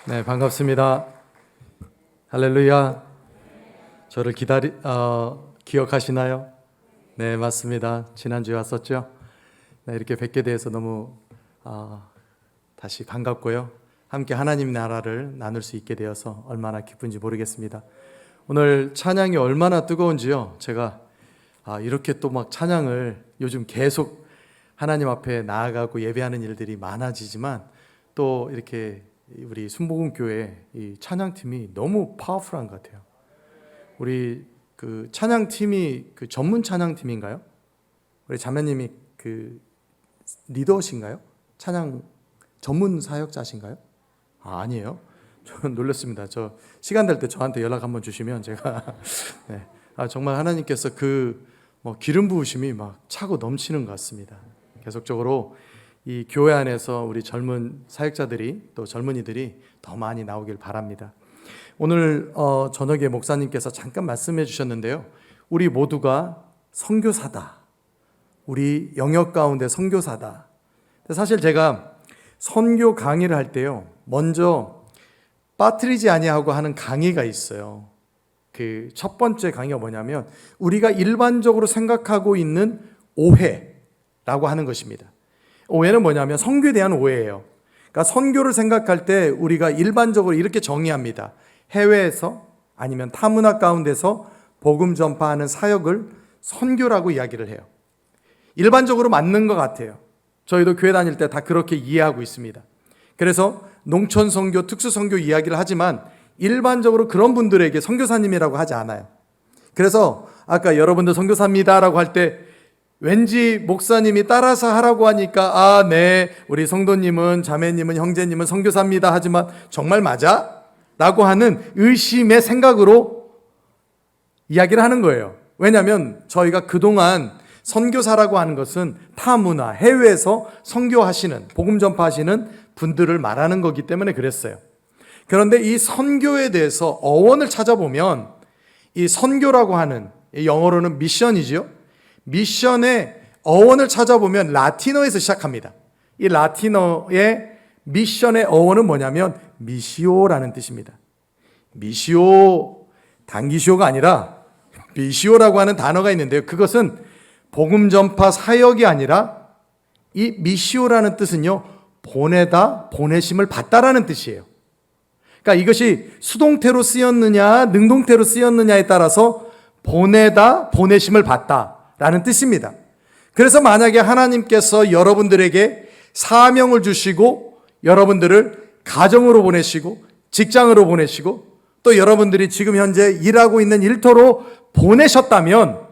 네, 반갑습니다. 할렐루야. 저를 기억하시나요? 네, 맞습니다. 지난주에 왔었죠? 네, 이렇게 뵙게 돼서 너무 다시 반갑고요. 함께 하나님 나라를 나눌 수 있게 되어서 얼마나 기쁜지 모르겠습니다. 오늘 찬양이 얼마나 뜨거운지요. 제가 이렇게 또 막 찬양을 요즘 계속 하나님 앞에 나아가고 예배하는 일들이 많아지지만 또 이렇게 우리 순복음교회 이 찬양팀이 너무 파워풀한 것 같아요. 우리 그 찬양팀이 그 전문 찬양팀인가요? 우리 자매님이 그 리더신가요? 찬양 전문 사역자신가요? 아니에요. 저는 놀랐습니다. 저 시간 될 때 저한테 연락 한번 주시면 제가 네. 정말 하나님께서 기름 부으심이 막 차고 넘치는 것 같습니다. 계속적으로 이 교회 안에서 우리 젊은 사역자들이 또 젊은이들이 더 많이 나오길 바랍니다. 오늘 저녁에 목사님께서 잠깐 말씀해 주셨는데요. 우리 모두가 선교사다. 우리 영역 가운데 선교사다. 사실 제가 선교 강의를 할 때요. 먼저 빠뜨리지 아니하고 하는 강의가 있어요. 그 첫 번째 강의가 뭐냐면 우리가 일반적으로 생각하고 있는 오해라고 하는 것입니다. 오해는 뭐냐면 선교에 대한 오해예요. 그러니까 선교를 생각할 때 우리가 일반적으로 이렇게 정의합니다. 해외에서 아니면 타문화 가운데서 복음 전파하는 사역을 선교라고 이야기를 해요. 일반적으로 맞는 것 같아요. 저희도 교회 다닐 때 다 그렇게 이해하고 있습니다. 그래서 농촌 선교, 특수 선교 이야기를 하지만 일반적으로 그런 분들에게 선교사님이라고 하지 않아요. 그래서 아까 여러분들 선교사입니다라고 할 때 왠지 목사님이 따라서 하라고 하니까 네, 우리 성도님은 자매님은 형제님은 선교사입니다 하지만 정말 맞아? 라고 하는 의심의 생각으로 이야기를 하는 거예요. 왜냐하면 저희가 그동안 선교사라고 하는 것은 타문화, 해외에서 선교하시는, 복음 전파하시는 분들을 말하는 거기 때문에 그랬어요. 그런데 이 선교에 대해서 어원을 찾아보면 이 선교라고 하는, 영어로는 미션이죠. 미션의 어원을 찾아보면 라틴어에서 시작합니다. 이 라틴어의 미션의 어원은 뭐냐면 미시오라는 뜻입니다. 미시오, 단기시오가 아니라 미시오라고 하는 단어가 있는데요. 그것은 복음 전파 사역이 아니라 이 미시오라는 뜻은요, 보내다, 보내심을 받다라는 뜻이에요. 그러니까 이것이 수동태로 쓰였느냐, 능동태로 쓰였느냐에 따라서 보내다, 보내심을 받다라는 뜻입니다. 그래서 만약에 하나님께서 여러분들에게 사명을 주시고 여러분들을 가정으로 보내시고 직장으로 보내시고 또 여러분들이 지금 현재 일하고 있는 일터로 보내셨다면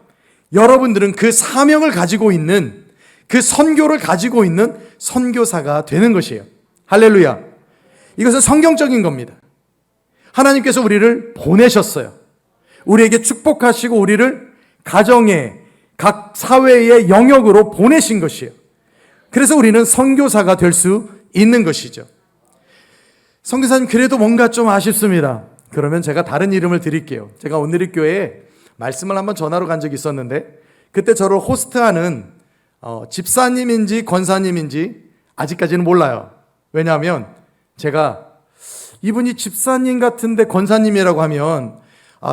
여러분들은 그 사명을 가지고 있는, 그 선교를 가지고 있는 선교사가 되는 것이에요. 할렐루야. 이것은 성경적인 겁니다. 하나님께서 우리를 보내셨어요. 우리에게 축복하시고 우리를 가정에, 각 사회의 영역으로 보내신 것이에요. 그래서 우리는 선교사가 될 수 있는 것이죠. 선교사님, 그래도 뭔가 좀 아쉽습니다. 그러면 제가 다른 이름을 드릴게요. 제가 온누리교회에 말씀을 한번 전하러 간 적이 있었는데 그때 저를 호스트하는 집사님인지 권사님인지 아직까지는 몰라요. 왜냐하면 제가 이분이 집사님 같은데 권사님이라고 하면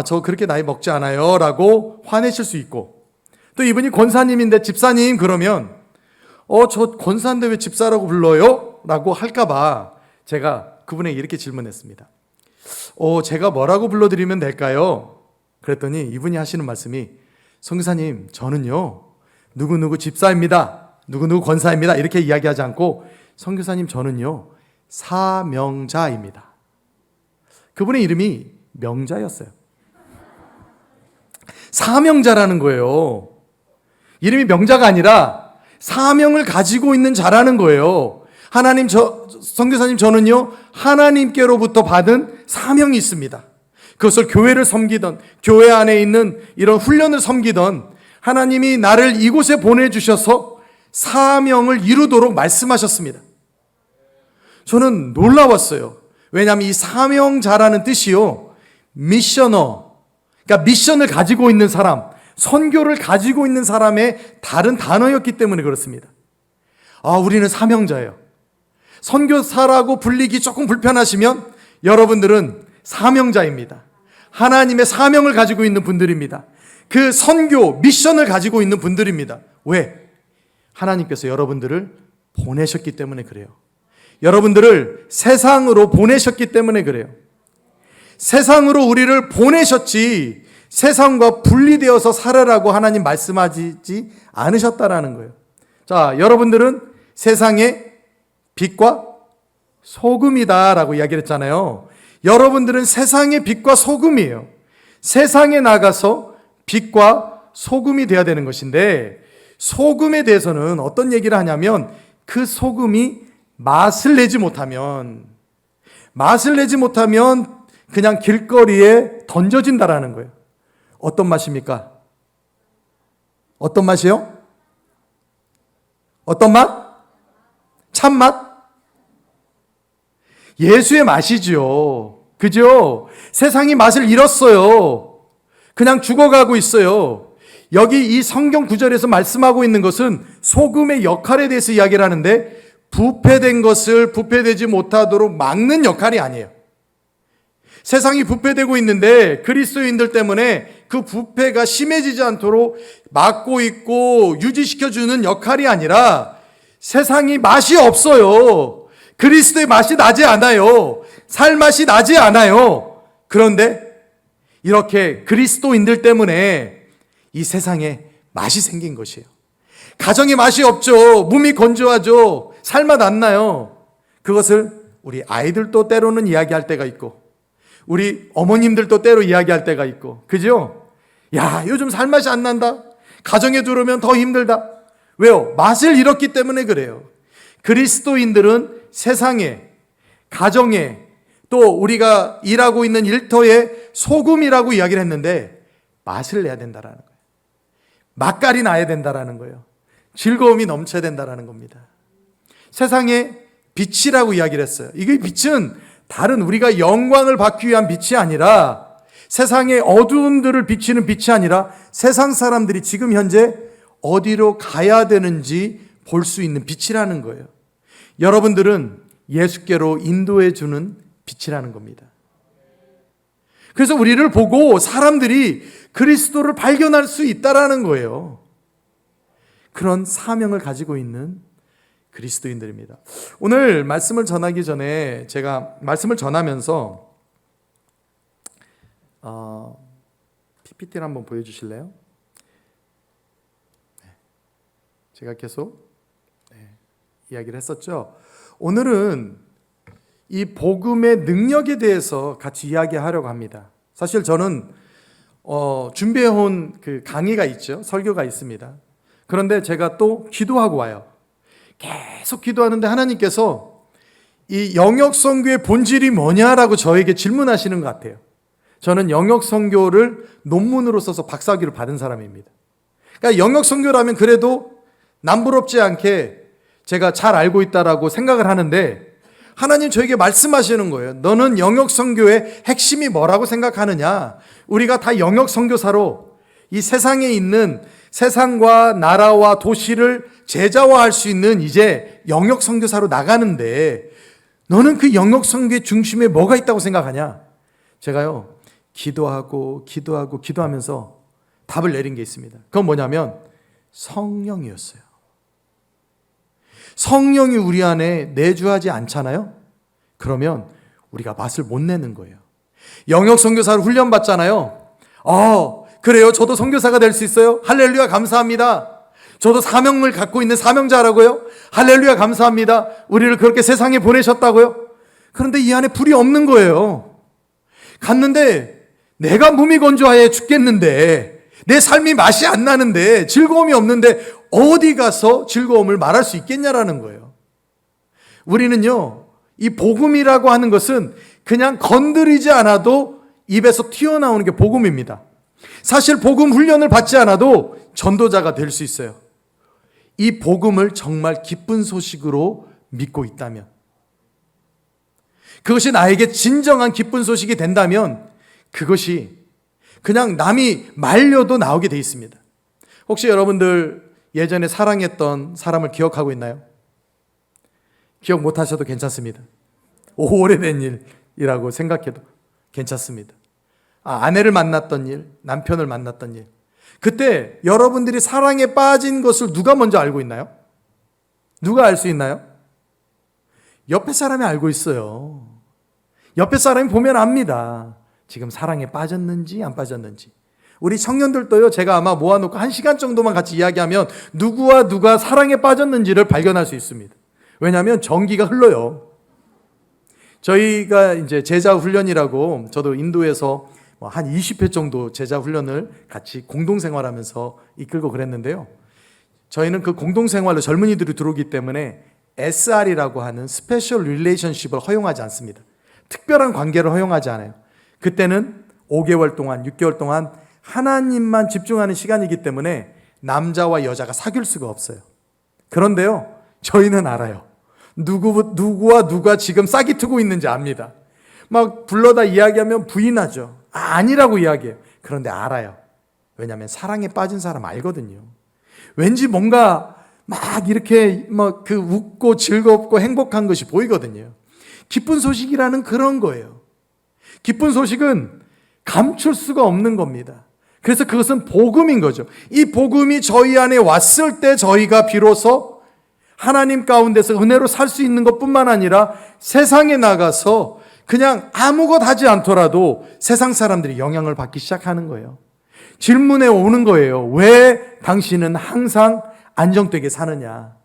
저 그렇게 나이 먹지 않아요 라고 화내실 수 있고, 또 이분이 권사님인데 집사님 그러면 저 권사인데 왜 집사라고 불러요? 라고 할까봐 제가 그분에게 이렇게 질문했습니다. 제가 뭐라고 불러드리면 될까요? 그랬더니 이분이 하시는 말씀이, 선교사님 저는요 누구누구 집사입니다, 누구누구 권사입니다 이렇게 이야기하지 않고, 선교사님 저는요 사명자입니다. 그분의 이름이 명자였어요. 사명자라는 거예요. 이름이 명자가 아니라 사명을 가지고 있는 자라는 거예요. 선교사님 저는요 하나님께로부터 받은 사명이 있습니다. 그것을 교회를 섬기던, 교회 안에 있는 이런 훈련을 섬기던 하나님이 나를 이곳에 보내주셔서 사명을 이루도록 말씀하셨습니다. 저는 놀라웠어요. 왜냐하면 이 사명자라는 뜻이요, 미셔너, 그러니까 미션을 가지고 있는 사람, 선교를 가지고 있는 사람의 다른 단어였기 때문에 그렇습니다. 우리는 사명자예요. 선교사라고 불리기 조금 불편하시면 여러분들은 사명자입니다. 하나님의 사명을 가지고 있는 분들입니다. 그 선교, 미션을 가지고 있는 분들입니다. 왜? 하나님께서 여러분들을 보내셨기 때문에 그래요. 여러분들을 세상으로 보내셨기 때문에 그래요. 세상으로 우리를 보내셨지 세상과 분리되어서 살아라고 하나님 말씀하지 않으셨다라는 거예요. 자, 여러분들은 세상의 빛과 소금이다라고 이야기를 했잖아요. 여러분들은 세상의 빛과 소금이에요. 세상에 나가서 빛과 소금이 되어야 되는 것인데, 소금에 대해서는 어떤 얘기를 하냐면 그 소금이 맛을 내지 못하면 그냥 길거리에 던져진다라는 거예요. 어떤 맛입니까? 어떤 맛이요? 어떤 맛? 참맛? 예수의 맛이죠. 그죠? 세상이 맛을 잃었어요. 그냥 죽어가고 있어요. 여기 이 성경 구절에서 말씀하고 있는 것은 소금의 역할에 대해서 이야기를 하는데, 부패된 것을 부패되지 못하도록 막는 역할이 아니에요. 세상이 부패되고 있는데 그리스도인들 때문에 그 부패가 심해지지 않도록 막고 있고 유지시켜주는 역할이 아니라, 세상이 맛이 없어요. 그리스도의 맛이 나지 않아요. 살맛이 나지 않아요. 그런데 이렇게 그리스도인들 때문에 이 세상에 맛이 생긴 것이에요. 가정에 맛이 없죠. 몸이 건조하죠. 살맛 안 나요. 그것을 우리 아이들도 때로는 이야기할 때가 있고, 우리 어머님들도 때로 이야기할 때가 있고, 그죠? 야, 요즘 살맛이 안 난다. 가정에 들어오면 더 힘들다. 왜요? 맛을 잃었기 때문에 그래요. 그리스도인들은 세상에, 가정에, 또 우리가 일하고 있는 일터에 소금이라고 이야기를 했는데, 맛을 내야 된다라는 거예요. 맛깔이 나야 된다라는 거예요. 즐거움이 넘쳐야 된다라는 겁니다. 세상에 빛이라고 이야기를 했어요. 이게 빛은 다른 우리가 영광을 받기 위한 빛이 아니라, 세상의 어두움들을 비치는 빛이 아니라, 세상 사람들이 지금 현재 어디로 가야 되는지 볼 수 있는 빛이라는 거예요. 여러분들은 예수께로 인도해 주는 빛이라는 겁니다. 그래서 우리를 보고 사람들이 그리스도를 발견할 수 있다라는 거예요. 그런 사명을 가지고 있는 그리스도인들입니다. 오늘 말씀을 전하기 전에 제가 말씀을 전하면서 PPT를 한번 보여주실래요? 제가 계속 이야기를 했었죠. 오늘은 이 복음의 능력에 대해서 같이 이야기하려고 합니다. 사실 저는 준비해온 그 강의가 있죠. 설교가 있습니다. 그런데 제가 또 기도하고 와요. 계속 기도하는데 하나님께서 이 영역선교의 본질이 뭐냐라고 저에게 질문하시는 것 같아요. 저는 영역선교를 논문으로 써서 박사학위를 받은 사람입니다. 그러니까 영역선교라면 그래도 남부럽지 않게 제가 잘 알고 있다라고 생각을 하는데, 하나님 저에게 말씀하시는 거예요. 너는 영역선교의 핵심이 뭐라고 생각하느냐? 우리가 다 영역선교사로 이 세상에 있는 세상과 나라와 도시를 제자화할 수 있는 이제 영역선교사로 나가는데, 너는 그 영역선교의 중심에 뭐가 있다고 생각하냐? 제가요, 기도하면서 답을 내린 게 있습니다. 그건 뭐냐면 성령이었어요. 성령이 우리 안에 내주하지 않잖아요? 그러면 우리가 맛을 못 내는 거예요. 영역 선교사를 훈련받잖아요. 그래요? 저도 선교사가 될 수 있어요? 할렐루야, 감사합니다. 저도 사명을 갖고 있는 사명자라고요? 할렐루야, 감사합니다. 우리를 그렇게 세상에 보내셨다고요? 그런데 이 안에 불이 없는 거예요. 갔는데 내가 몸이 건조하여 죽겠는데, 내 삶이 맛이 안 나는데, 즐거움이 없는데 어디 가서 즐거움을 말할 수 있겠냐라는 거예요. 우리는요, 이 복음이라고 하는 것은 그냥 건드리지 않아도 입에서 튀어나오는 게 복음입니다. 사실 복음 훈련을 받지 않아도 전도자가 될 수 있어요. 이 복음을 정말 기쁜 소식으로 믿고 있다면, 그것이 나에게 진정한 기쁜 소식이 된다면, 그것이 그냥 남이 말려도 나오게 돼 있습니다. 혹시 여러분들 예전에 사랑했던 사람을 기억하고 있나요? 기억 못 하셔도 괜찮습니다. 오래된 일, 일이라고 생각해도 괜찮습니다. 아내를 만났던 일, 남편을 만났던 일. 그때 여러분들이 사랑에 빠진 것을 누가 먼저 알고 있나요? 누가 알 수 있나요? 옆에 사람이 알고 있어요. 옆에 사람이 보면 압니다. 지금 사랑에 빠졌는지 안 빠졌는지. 우리 청년들도요, 제가 아마 모아놓고 1시간 정도만 같이 이야기하면 누구와 누가 사랑에 빠졌는지를 발견할 수 있습니다. 왜냐하면 전기가 흘러요. 저희가 이제 제자 훈련이라고, 저도 인도에서 한 20회 정도 제자 훈련을 같이 공동생활하면서 이끌고 그랬는데요. 저희는 그 공동생활로 젊은이들이 들어오기 때문에 SR이라고 하는 스페셜 릴레이션십을 허용하지 않습니다. 특별한 관계를 허용하지 않아요. 그때는 5개월 동안, 6개월 동안 하나님만 집중하는 시간이기 때문에 남자와 여자가 사귈 수가 없어요. 그런데요, 저희는 알아요. 누구와 누가 지금 싹이 트고 있는지 압니다. 막 불러다 이야기하면 부인하죠. 아니라고 이야기해요. 그런데 알아요. 왜냐하면 사랑에 빠진 사람 알거든요. 왠지 뭔가 막 이렇게 웃고 즐겁고 행복한 것이 보이거든요. 기쁜 소식이라는 그런 거예요. 기쁜 소식은 감출 수가 없는 겁니다. 그래서 그것은 복음인 거죠. 이 복음이 저희 안에 왔을 때 저희가 비로소 하나님 가운데서 은혜로 살 수 있는 것뿐만 아니라 세상에 나가서 그냥 아무것 하지 않더라도 세상 사람들이 영향을 받기 시작하는 거예요. 질문에 오는 거예요. 왜 당신은 항상 안정되게 사느냐?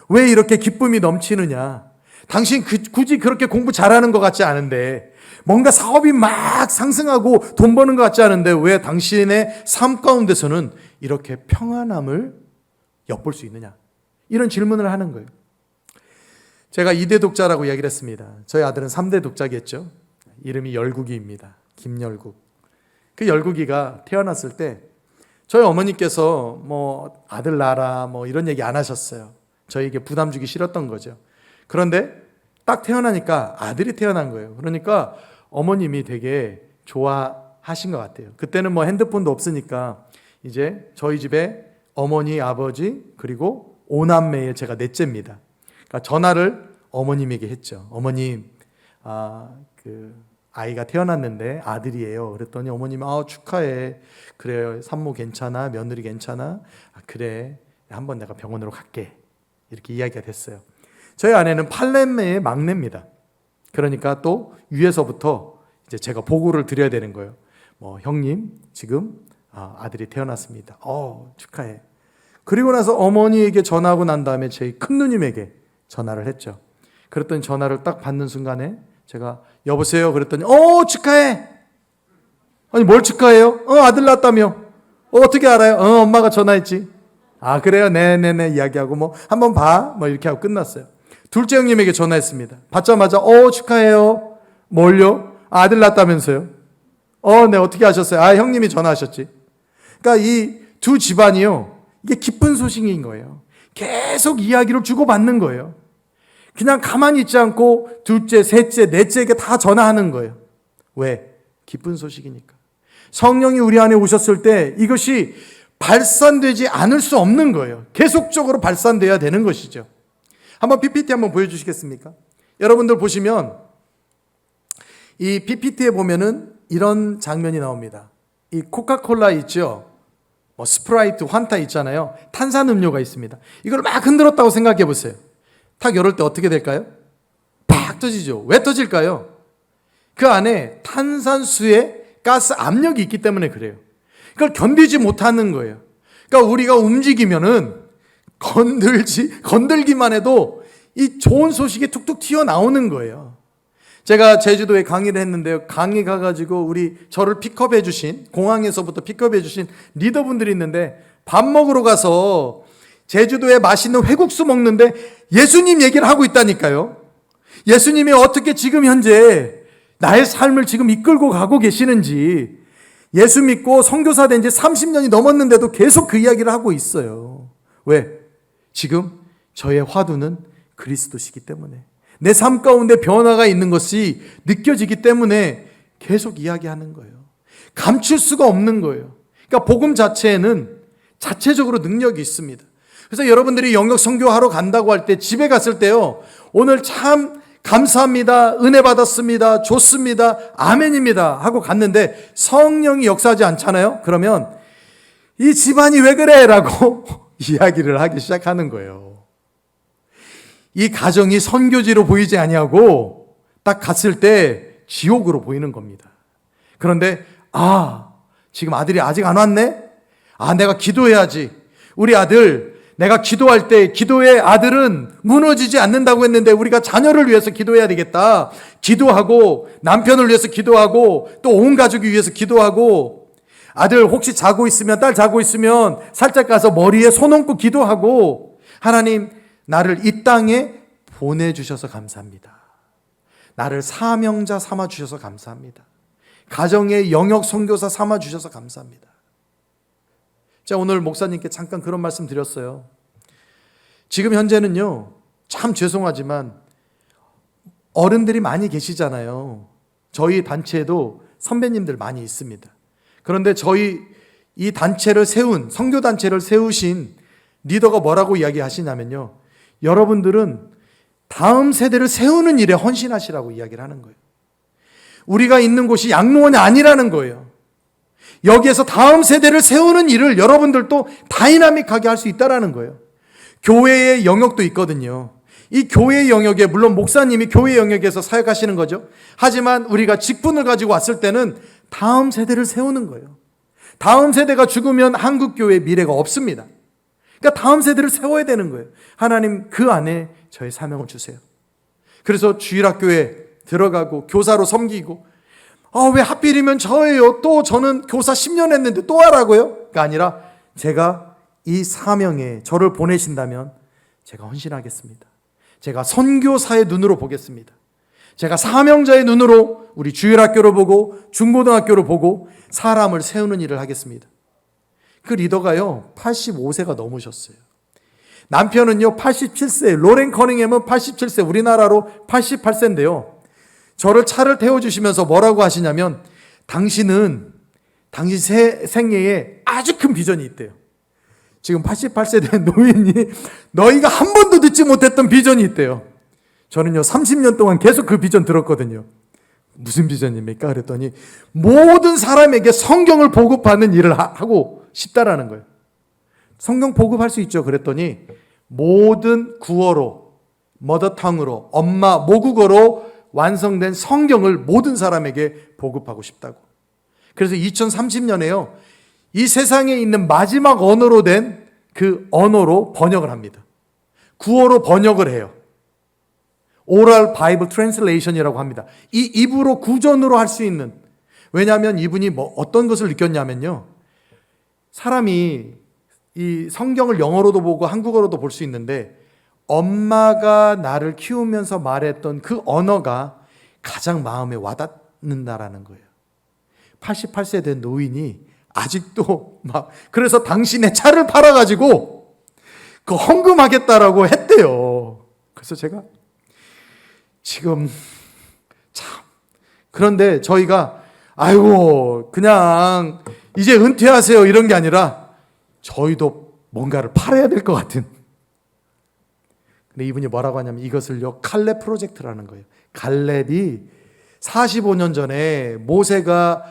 왜 이렇게 기쁨이 넘치느냐? 당신 굳이 그렇게 공부 잘하는 것 같지 않은데, 뭔가 사업이 막 상승하고 돈 버는 것 같지 않은데 왜 당신의 삶 가운데서는 이렇게 평안함을 엿볼 수 있느냐? 이런 질문을 하는 거예요. 제가 2대 독자라고 이야기를 했습니다. 저희 아들은 3대 독자겠죠. 이름이 열국이입니다. 김열국. 그 열국이가 태어났을 때 저희 어머니께서 아들 낳아라 이런 얘기 안 하셨어요. 저희에게 부담 주기 싫었던 거죠. 그런데 딱 태어나니까 아들이 태어난 거예요. 그러니까 어머님이 되게 좋아하신 것 같아요. 그때는 핸드폰도 없으니까 이제 저희 집에 어머니, 아버지 그리고 5남매의 제가 넷째입니다. 그러니까 전화를 어머님에게 했죠. 어머님, 아이가 태어났는데 아들이에요. 그랬더니 어머님이 축하해. 그래요. 산모 괜찮아? 며느리 괜찮아? 그래. 한번 내가 병원으로 갈게. 이렇게 이야기가 됐어요. 저희 아내는 8남매의 막내입니다. 그러니까 또 위에서부터 이제 제가 보고를 드려야 되는 거예요. 형님 지금 아들이 태어났습니다. 축하해. 그리고 나서 어머니에게 전화하고 난 다음에 저희 큰 누님에게 전화를 했죠. 그랬더니 전화를 딱 받는 순간에 제가 여보세요 그랬더니 축하해. 아니 뭘 축하해요? 아들 낳았다며. 어떻게 알아요? 엄마가 전화했지. 그래요? 네네네 이야기하고 한번 봐 이렇게 하고 끝났어요. 둘째 형님에게 전화했습니다. 받자마자 축하해요. 뭘요? 아들 낳았다면서요? 네 어떻게 하셨어요? 형님이 전화하셨지. 그러니까 이 두 집안이요, 이게 기쁜 소식인 거예요. 계속 이야기를 주고받는 거예요. 그냥 가만히 있지 않고 둘째, 셋째, 넷째에게 다 전화하는 거예요. 왜? 기쁜 소식이니까. 성령이 우리 안에 오셨을 때 이것이 발산되지 않을 수 없는 거예요. 계속적으로 발산돼야 되는 것이죠. 한번 PPT 한번 보여주시겠습니까? 여러분들 보시면 이 PPT에 보면은 이런 장면이 나옵니다. 이 코카콜라 있죠? 스프라이트, 환타 있잖아요. 탄산음료가 있습니다. 이걸 막 흔들었다고 생각해 보세요. 탁 열을 때 어떻게 될까요? 팍 터지죠. 왜 터질까요? 그 안에 탄산수의 가스 압력이 있기 때문에 그래요. 그걸 견디지 못하는 거예요. 그러니까 우리가 움직이면은 건들기만 해도 이 좋은 소식이 툭툭 튀어나오는 거예요. 제가 제주도에 강의를 했는데요. 강의 가가지고 저를 픽업해 주신, 공항에서부터 픽업해 주신 리더분들이 있는데 밥 먹으러 가서 제주도에 맛있는 회국수 먹는데 예수님 얘기를 하고 있다니까요. 예수님이 어떻게 지금 현재 나의 삶을 지금 이끌고 가고 계시는지, 예수 믿고 선교사 된 지 30년이 넘었는데도 계속 그 이야기를 하고 있어요. 왜? 지금 저의 화두는 그리스도시기 때문에, 내 삶 가운데 변화가 있는 것이 느껴지기 때문에 계속 이야기하는 거예요. 감출 수가 없는 거예요. 그러니까 복음 자체에는 자체적으로 능력이 있습니다. 그래서 여러분들이 영역 선교하러 간다고 할 때, 집에 갔을 때요, 오늘 참 감사합니다. 은혜 받았습니다. 좋습니다. 아멘입니다. 하고 갔는데 성령이 역사하지 않잖아요. 그러면 이 집안이 왜 그래? 라고 이야기를 하기 시작하는 거예요. 이 가정이 선교지로 보이지 아니하고 딱 갔을 때 지옥으로 보이는 겁니다. 그런데 지금 아들이 아직 안 왔네? 내가 기도해야지. 우리 아들, 내가 기도할 때 기도의 아들은 무너지지 않는다고 했는데 우리가 자녀를 위해서 기도해야 되겠다. 기도하고 남편을 위해서 기도하고 또 온 가족을 위해서 기도하고 아들 혹시 자고 있으면 딸 자고 있으면 살짝 가서 머리에 손 얹고 기도하고 하나님 나를 이 땅에 보내주셔서 감사합니다. 나를 사명자 삼아주셔서 감사합니다. 가정의 영역 선교사 삼아주셔서 감사합니다. 제가 오늘 목사님께 잠깐 그런 말씀 드렸어요. 지금 현재는요, 참 죄송하지만 어른들이 많이 계시잖아요. 저희 단체에도 선배님들 많이 있습니다. 그런데 저희 이 단체를 세운, 선교단체를 세우신 리더가 뭐라고 이야기하시냐면요, 여러분들은 다음 세대를 세우는 일에 헌신하시라고 이야기를 하는 거예요. 우리가 있는 곳이 양로원이 아니라는 거예요. 여기에서 다음 세대를 세우는 일을 여러분들도 다이나믹하게 할 수 있다는 거예요. 교회의 영역도 있거든요. 이 교회의 영역에 물론 목사님이 교회 영역에서 사역하시는 거죠. 하지만 우리가 직분을 가지고 왔을 때는 다음 세대를 세우는 거예요. 다음 세대가 죽으면 한국교회의 미래가 없습니다. 그러니까 다음 세대를 세워야 되는 거예요. 하나님 그 안에 저의 사명을 주세요. 그래서 주일학교에 들어가고 교사로 섬기고 왜 하필이면 저예요? 또 저는 교사 10년 했는데 또 하라고요? 가 아니라 제가 이 사명에 저를 보내신다면 제가 헌신하겠습니다. 제가 선교사의 눈으로 보겠습니다. 제가 사명자의 눈으로 우리 주일학교를 보고 중고등학교를 보고 사람을 세우는 일을 하겠습니다. 그 리더가요 85세가 넘으셨어요. 남편은요 87세, 로렌 커닝햄은 87세, 우리나라로 88세인데요. 저를 차를 태워주시면서 뭐라고 하시냐면 당신 생애에 아주 큰 비전이 있대요. 지금 88세 된 노인이 너희가 한 번도 듣지 못했던 비전이 있대요. 저는요 30년 동안 계속 그 비전 들었거든요. 무슨 비전입니까? 그랬더니 모든 사람에게 성경을 보급하는 일을 하고 싶다라는 거예요. 성경 보급할 수 있죠. 그랬더니 모든 구어로, 머더탕으로, 엄마 모국어로 완성된 성경을 모든 사람에게 보급하고 싶다고. 그래서 2030년에요. 이 세상에 있는 마지막 언어로 된 그 언어로 번역을 합니다. 구어로 번역을 해요. 오럴 바이블 트랜슬레이션이라고 합니다. 이 입으로 구전으로 할 수 있는. 왜냐하면 이분이 어떤 것을 느꼈냐면요. 사람이 이 성경을 영어로도 보고 한국어로도 볼 수 있는데 엄마가 나를 키우면서 말했던 그 언어가 가장 마음에 와닿는다라는 거예요. 88세 된 노인이 아직도 그래서 당신의 차를 팔아가지고 그 헌금하겠다라고 했대요. 그래서 제가 지금 참 그런데 저희가 그냥 이제 은퇴하세요 이런 게 아니라 저희도 뭔가를 팔아야 될 것 같은. 근데 이분이 뭐라고 하냐면 이것을요 칼렙 프로젝트라는 거예요. 갈렙이 45년 전에 모세가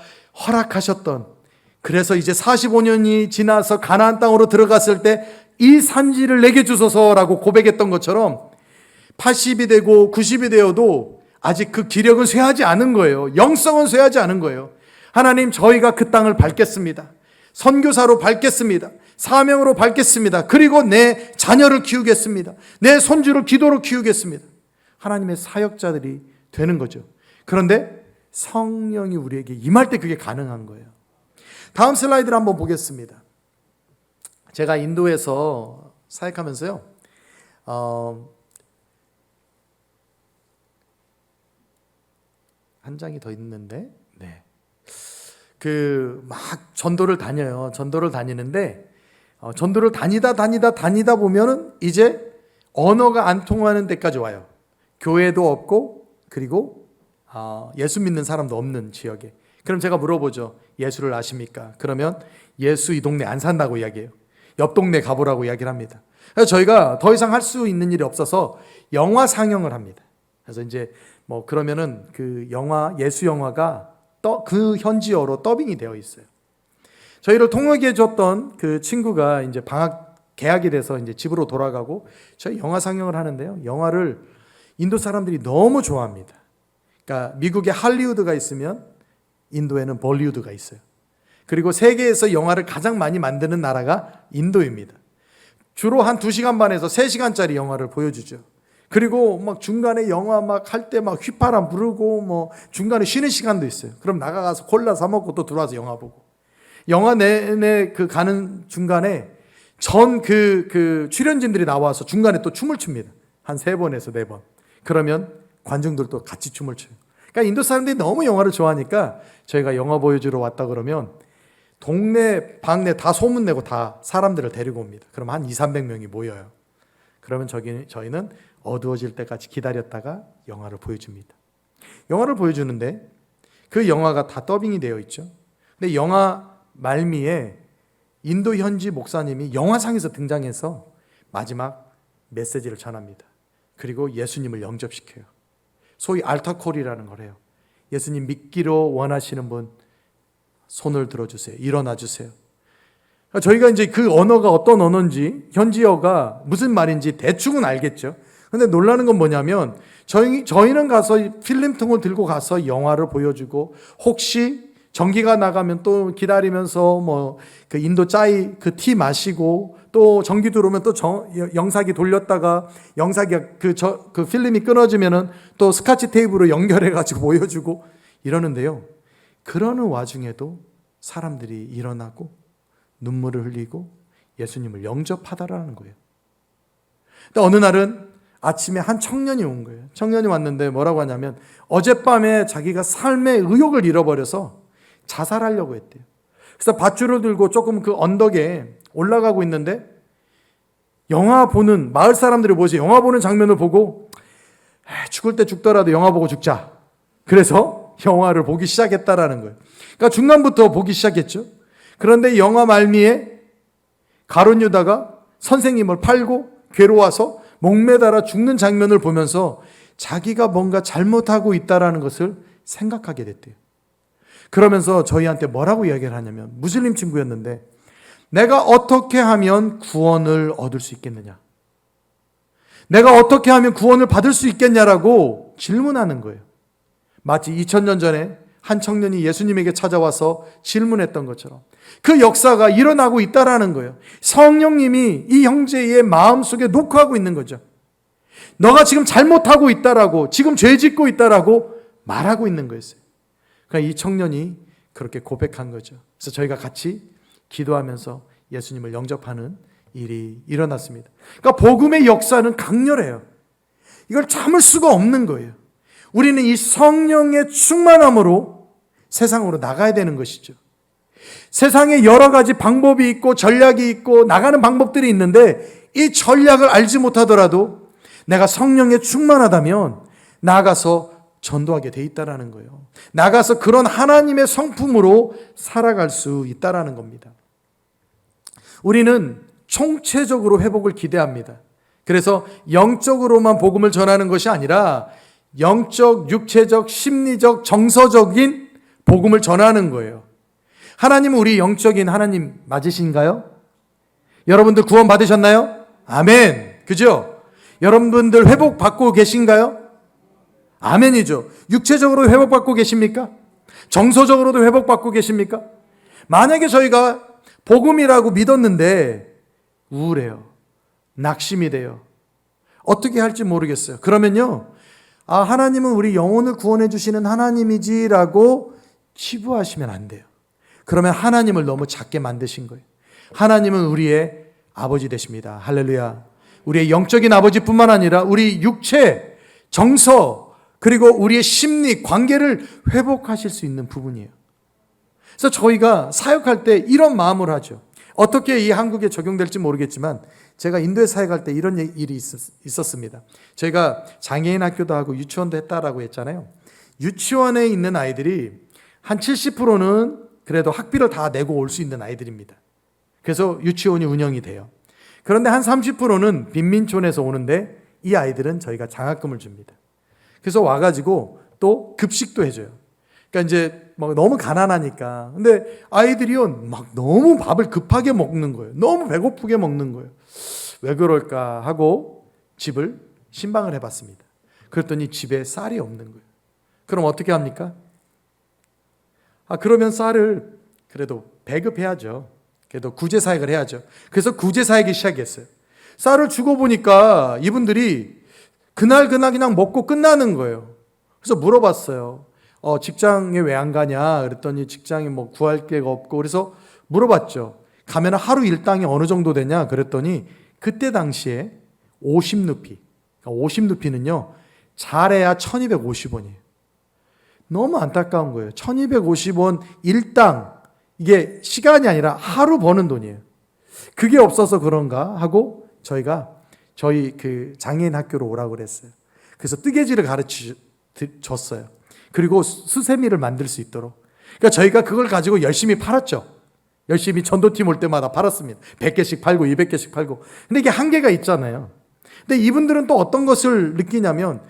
허락하셨던, 그래서 이제 45년이 지나서 가나안 땅으로 들어갔을 때 이 산지를 내게 주소서라고 고백했던 것처럼 80이 되고 90이 되어도 아직 그 기력은 쇠하지 않은 거예요. 영성은 쇠하지 않은 거예요. 하나님 저희가 그 땅을 밟겠습니다. 선교사로 밟겠습니다. 사명으로 밟겠습니다. 그리고 내 자녀를 키우겠습니다. 내 손주를 기도로 키우겠습니다. 하나님의 사역자들이 되는 거죠. 그런데 성령이 우리에게 임할 때 그게 가능한 거예요. 다음 슬라이드를 한번 보겠습니다. 제가 인도에서 사역하면서요. 한 장이 더 있는데, 네. 막 전도를 다녀요. 전도를 다니는데, 전도를 다니다 보면은 이제 언어가 안 통하는 데까지 와요. 교회도 없고, 그리고 예수 믿는 사람도 없는 지역에. 그럼 제가 물어보죠. 예수를 아십니까? 그러면 예수 이 동네 안 산다고 이야기해요. 옆 동네 가보라고 이야기를 합니다. 그래서 저희가 더 이상 할 수 있는 일이 없어서 영화 상영을 합니다. 그래서 이제 뭐 그러면은 그 영화, 예수 영화가 그 현지어로 더빙이 되어 있어요. 저희를 통역해 줬던 그 친구가 이제 개학이 돼서 이제 집으로 돌아가고 저희 영화 상영을 하는데요. 영화를 인도 사람들이 너무 좋아합니다. 그러니까 미국에 할리우드가 있으면 인도에는 볼리우드가 있어요. 그리고 세계에서 영화를 가장 많이 만드는 나라가 인도입니다. 주로 한 2시간 반에서 3시간짜리 영화를 보여주죠. 그리고 막 중간에 영화 막 할 때 막 휘파람 부르고 뭐 중간에 쉬는 시간도 있어요. 그럼 나가서 콜라 사 먹고 또 들어와서 영화 보고. 영화 내내 그 가는 중간에 그 출연진들이 나와서 중간에 또 춤을 춥니다. 한 3번에서 4번. 그러면 관중들도 같이 춤을 춰요. 그러니까 인도 사람들이 너무 영화를 좋아하니까 저희가 영화 보여주러 왔다 그러면 동네 방네 다 소문내고 다 사람들을 데리고 옵니다. 그럼 한 200~300명이 모여요. 그러면 저희는 어두워질 때까지 기다렸다가 영화를 보여줍니다. 영화를 보여주는데 그 영화가 다 더빙이 되어 있죠. 근데 영화 말미에 인도 현지 목사님이 영화상에서 등장해서 마지막 메시지를 전합니다. 그리고 예수님을 영접시켜요. 소위 알타콜이라는 걸 해요. 예수님 믿기로 원하시는 분 손을 들어주세요. 일어나 주세요. 저희가 이제 그 언어가 어떤 언어인지 현지어가 무슨 말인지 대충은 알겠죠. 근데 놀라는 건 뭐냐면 저희는 가서 필름통을 들고 가서 영화를 보여주고 혹시 전기가 나가면 또 기다리면서 뭐 그 인도 짜이 그 티 마시고 또 전기 들어오면 또 영사기 돌렸다가 영사기 그 필름이 끊어지면은 또 스카치 테이프로 연결해 가지고 보여주고 이러는데요. 그러는 와중에도 사람들이 일어나고 눈물을 흘리고 예수님을 영접하다라는 거예요. 근데 어느 날은 아침에 한 청년이 온 거예요. 청년이 왔는데 뭐라고 하냐면 어젯밤에 자기가 삶의 의욕을 잃어버려서 자살하려고 했대요. 그래서 밧줄을 들고 조금 그 언덕에 올라가고 있는데 영화 보는 마을 사람들이 뭐지? 영화 보는 장면을 보고 죽을 때 죽더라도 영화 보고 죽자. 그래서 영화를 보기 시작했다라는 거예요. 그러니까 중간부터 보기 시작했죠. 그런데 영화 말미에 가룟 유다가 선생님을 팔고 괴로워서 목매달아 죽는 장면을 보면서 자기가 뭔가 잘못하고 있다라는 것을 생각하게 됐대요. 그러면서 저희한테 뭐라고 이야기를 하냐면 무슬림 친구였는데 내가 어떻게 하면 구원을 얻을 수 있겠느냐? 내가 어떻게 하면 구원을 받을 수 있겠냐라고 질문하는 거예요. 마치 2000년 전에 한 청년이 예수님에게 찾아와서 질문했던 것처럼 그 역사가 일어나고 있다라는 거예요. 성령님이 이 형제의 마음속에 녹화하고 있는 거죠. 너가 지금 잘못하고 있다라고, 지금 죄 짓고 있다라고 말하고 있는 거였어요. 그러니까 이 청년이 그렇게 고백한 거죠. 그래서 저희가 같이 기도하면서 예수님을 영접하는 일이 일어났습니다. 그러니까 복음의 역사는 강렬해요. 이걸 참을 수가 없는 거예요. 우리는 이 성령의 충만함으로 세상으로 나가야 되는 것이죠. 세상에 여러 가지 방법이 있고 전략이 있고 나가는 방법들이 있는데 이 전략을 알지 못하더라도 내가 성령에 충만하다면 나아가서 전도하게 돼 있다라는 거예요. 나가서 그런 하나님의 성품으로 살아갈 수 있다라는 겁니다. 우리는 총체적으로 회복을 기대합니다. 그래서 영적으로만 복음을 전하는 것이 아니라 영적, 육체적, 심리적, 정서적인 복음을 전하는 거예요. 하나님은 우리 영적인 하나님 맞으신가요? 여러분들 구원 받으셨나요? 아멘. 그죠? 여러분들 회복받고 계신가요? 아멘이죠. 육체적으로 회복받고 계십니까? 정서적으로도 회복받고 계십니까? 만약에 저희가 복음이라고 믿었는데 우울해요. 낙심이 돼요. 어떻게 할지 모르겠어요. 그러면요. 하나님은 우리 영혼을 구원해 주시는 하나님이지라고 치부하시면 안 돼요. 그러면 하나님을 너무 작게 만드신 거예요. 하나님은 우리의 아버지 되십니다. 할렐루야. 우리의 영적인 아버지뿐만 아니라 우리 육체, 정서, 그리고 우리의 심리, 관계를 회복하실 수 있는 부분이에요. 그래서 저희가 사역할 때 이런 마음을 하죠. 어떻게 이 한국에 적용될지 모르겠지만 제가 인도에 사역할 때 이런 일이 있었습니다. 저희가 장애인 학교도 하고 유치원도 했다라고 했잖아요. 유치원에 있는 아이들이 한 70%는 그래도 학비를 다 내고 올 수 있는 아이들입니다. 그래서 유치원이 운영이 돼요. 그런데 한 30%는 빈민촌에서 오는데 이 아이들은 저희가 장학금을 줍니다. 그래서 와가지고 또 급식도 해줘요. 그러니까 이제 막 너무 가난하니까. 근데 아이들이요, 막 너무 밥을 급하게 먹는 거예요. 너무 배고프게 먹는 거예요. 왜 그럴까 하고 집을 신방을 해봤습니다. 그랬더니 집에 쌀이 없는 거예요. 그럼 어떻게 합니까? 그러면 쌀을 그래도 배급해야죠. 그래도 구제사역을 해야죠. 그래서 구제사역이 시작했어요. 쌀을 주고 보니까 이분들이 그날 그냥 먹고 끝나는 거예요. 그래서 물어봤어요. 직장에 왜 안 가냐? 그랬더니 직장에 뭐 구할 데가 없고, 그래서 물어봤죠. 가면 하루 일당이 어느 정도 되냐? 그랬더니 그때 당시에 50루피. 그러니까 50루피는요, 잘해야 1250원이에요. 너무 안타까운 거예요. 1250원 일당. 이게 시간이 아니라 하루 버는 돈이에요. 그게 없어서 그런가 하고 저희 그 장애인 학교로 오라고 그랬어요. 그래서 뜨개질을 가르쳐 줬어요. 그리고 수세미를 만들 수 있도록. 그러니까 저희가 그걸 가지고 열심히 팔았죠. 열심히 전도팀 올 때마다 팔았습니다. 100개씩 팔고 200개씩 팔고. 근데 이게 한계가 있잖아요. 근데 이분들은 또 어떤 것을 느끼냐면,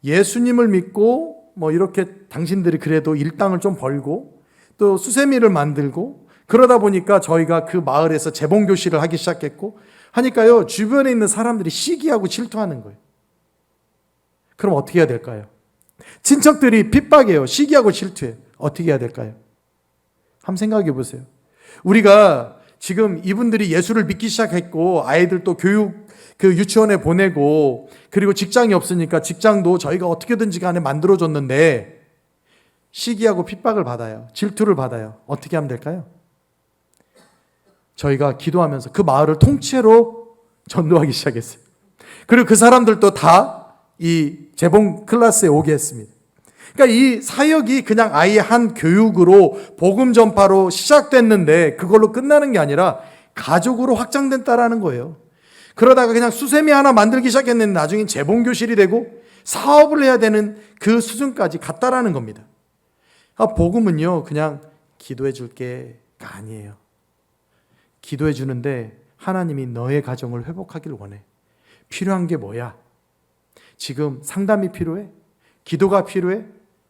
예수님을 믿고 뭐 이렇게 당신들이 그래도 일당을 좀 벌고 또 수세미를 만들고 그러다 보니까 저희가 그 마을에서 재봉교실을 하기 시작했고 하니까요, 주변에 있는 사람들이 시기하고 질투하는 거예요. 그럼 어떻게 해야 될까요? 친척들이 핍박해요. 시기하고 질투해요. 어떻게 해야 될까요? 한번 생각해 보세요. 우리가 지금 이분들이 예수를 믿기 시작했고 아이들 또 유치원에 보내고 그리고 직장이 없으니까 직장도 저희가 어떻게든지 간에 만들어줬는데 시기하고 핍박을 받아요. 질투를 받아요. 어떻게 하면 될까요? 저희가 기도하면서 그 마을을 통째로 전도하기 시작했어요. 그리고 그 사람들도 다 이 재봉 클래스에 오게 했습니다. 그러니까 이 사역이 그냥 아이의 한 교육으로 복음 전파로 시작됐는데 그걸로 끝나는 게 아니라 가족으로 확장됐다라는 거예요. 그러다가 그냥 수세미 하나 만들기 시작했는데 나중엔 재봉교실이 되고 사업을 해야 되는 그 수준까지 갔다라는 겁니다. 복음은요, 그냥 기도해 줄게가 아니에요. 기도해 주는데 하나님이 너의 가정을 회복하기를 원해. 필요한 게 뭐야? 지금 상담이 필요해? 기도가 필요해?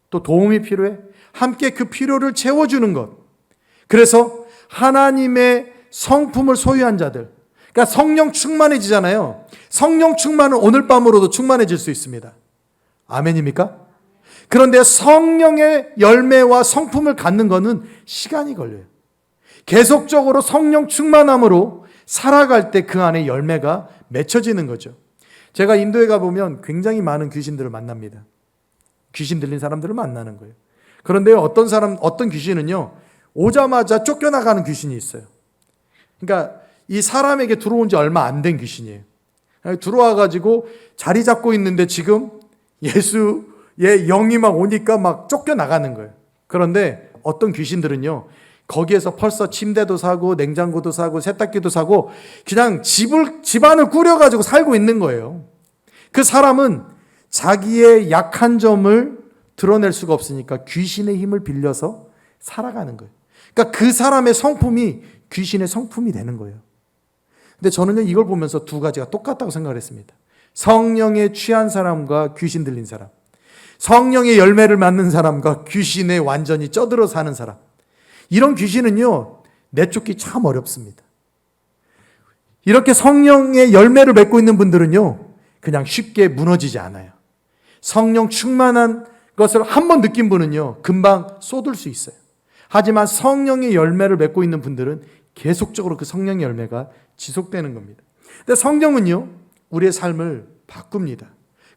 또 도움이 필요해? 함께 그 필요를 채워주는 것. 그래서 하나님의 성품을 소유한 자들, 그러니까 성령 충만해지잖아요. 성령 충만은 오늘 밤으로도 충만해질 수 있습니다. 아멘입니까? 그런데 성령의 열매와 성품을 갖는 것은 시간이 걸려요. 계속적으로 성령 충만함으로 살아갈 때 그 안에 열매가 맺혀지는 거죠. 제가 인도에 가보면 굉장히 많은 귀신들을 만납니다. 귀신 들린 사람들을 만나는 거예요. 그런데 어떤 귀신은요, 오자마자 쫓겨나가는 귀신이 있어요. 그러니까 이 사람에게 들어온 지 얼마 안 된 귀신이에요. 들어와가지고 자리 잡고 있는데 지금 예수의 영이 막 오니까 막 쫓겨나가는 거예요. 그런데 어떤 귀신들은요, 거기에서 벌써 침대도 사고 냉장고도 사고 세탁기도 사고 그냥 집안을 꾸려가지고 살고 있는 거예요. 그 사람은 자기의 약한 점을 드러낼 수가 없으니까 귀신의 힘을 빌려서 살아가는 거예요. 그러니까 그 사람의 성품이 귀신의 성품이 되는 거예요. 근데 저는요, 이걸 보면서 두 가지가 똑같다고 생각을 했습니다. 성령에 취한 사람과 귀신 들린 사람, 성령의 열매를 맞는 사람과 귀신에 완전히 쩌들어 사는 사람, 이런 귀신은요, 내쫓기 참 어렵습니다. 이렇게 성령의 열매를 맺고 있는 분들은요, 그냥 쉽게 무너지지 않아요. 성령 충만한 것을 한번 느낀 분은요, 금방 쏟을 수 있어요. 하지만 성령의 열매를 맺고 있는 분들은 계속적으로 그 성령의 열매가 지속되는 겁니다. 근데 성령은요, 우리의 삶을 바꿉니다.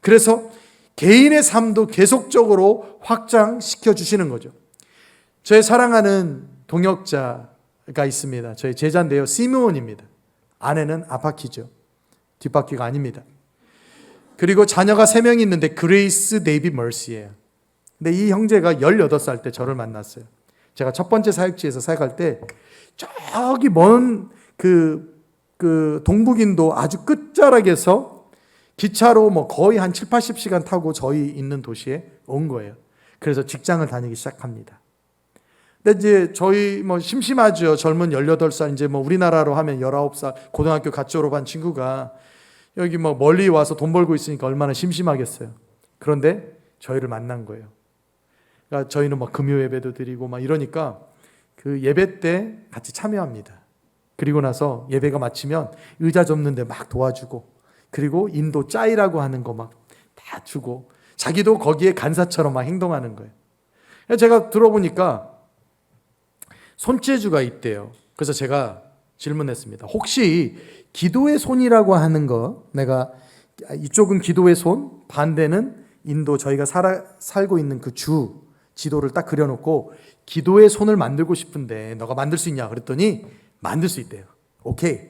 그래서 개인의 삶도 계속적으로 확장시켜 주시는 거죠. 저의 사랑하는 동역자가 있습니다. 저희 제자인데요, 시므온입니다. 아내는 앞바퀴죠. 뒷바퀴가 아닙니다. 그리고 자녀가 3명이 있는데 그레이스, 데이비, 머시예요. 근데 이 형제가 18살 때 저를 만났어요. 제가 첫 번째 사역지에서 사역할 때 저기 먼 그 동북인도 아주 끝자락에서 기차로 뭐 거의 한 7, 80시간 타고 저희 있는 도시에 온 거예요. 그래서 직장을 다니기 시작합니다. 근데 이제 저희 뭐 심심하죠. 젊은 18살, 이제 뭐 우리나라로 하면 19살 고등학교 갓 졸업한 친구가 여기 뭐 멀리 와서 돈 벌고 있으니까 얼마나 심심하겠어요. 그런데 저희를 만난 거예요. 그러니까 저희는 막 금요 예배도 드리고 막 이러니까 그 예배 때 같이 참여합니다. 그리고 나서 예배가 마치면 의자 접는데 막 도와주고, 그리고 인도 짜이라고 하는 거 막 다 주고, 자기도 거기에 간사처럼 막 행동하는 거예요. 제가 들어보니까 손재주가 있대요. 그래서 제가 질문했습니다. 혹시 기도의 손이라고 하는 거, 내가 이쪽은 기도의 손, 반대는 인도 저희가 살고 있는 그 주 지도를 딱 그려놓고 기도의 손을 만들고 싶은데 너가 만들 수 있냐 그랬더니 만들 수 있대요. 오케이.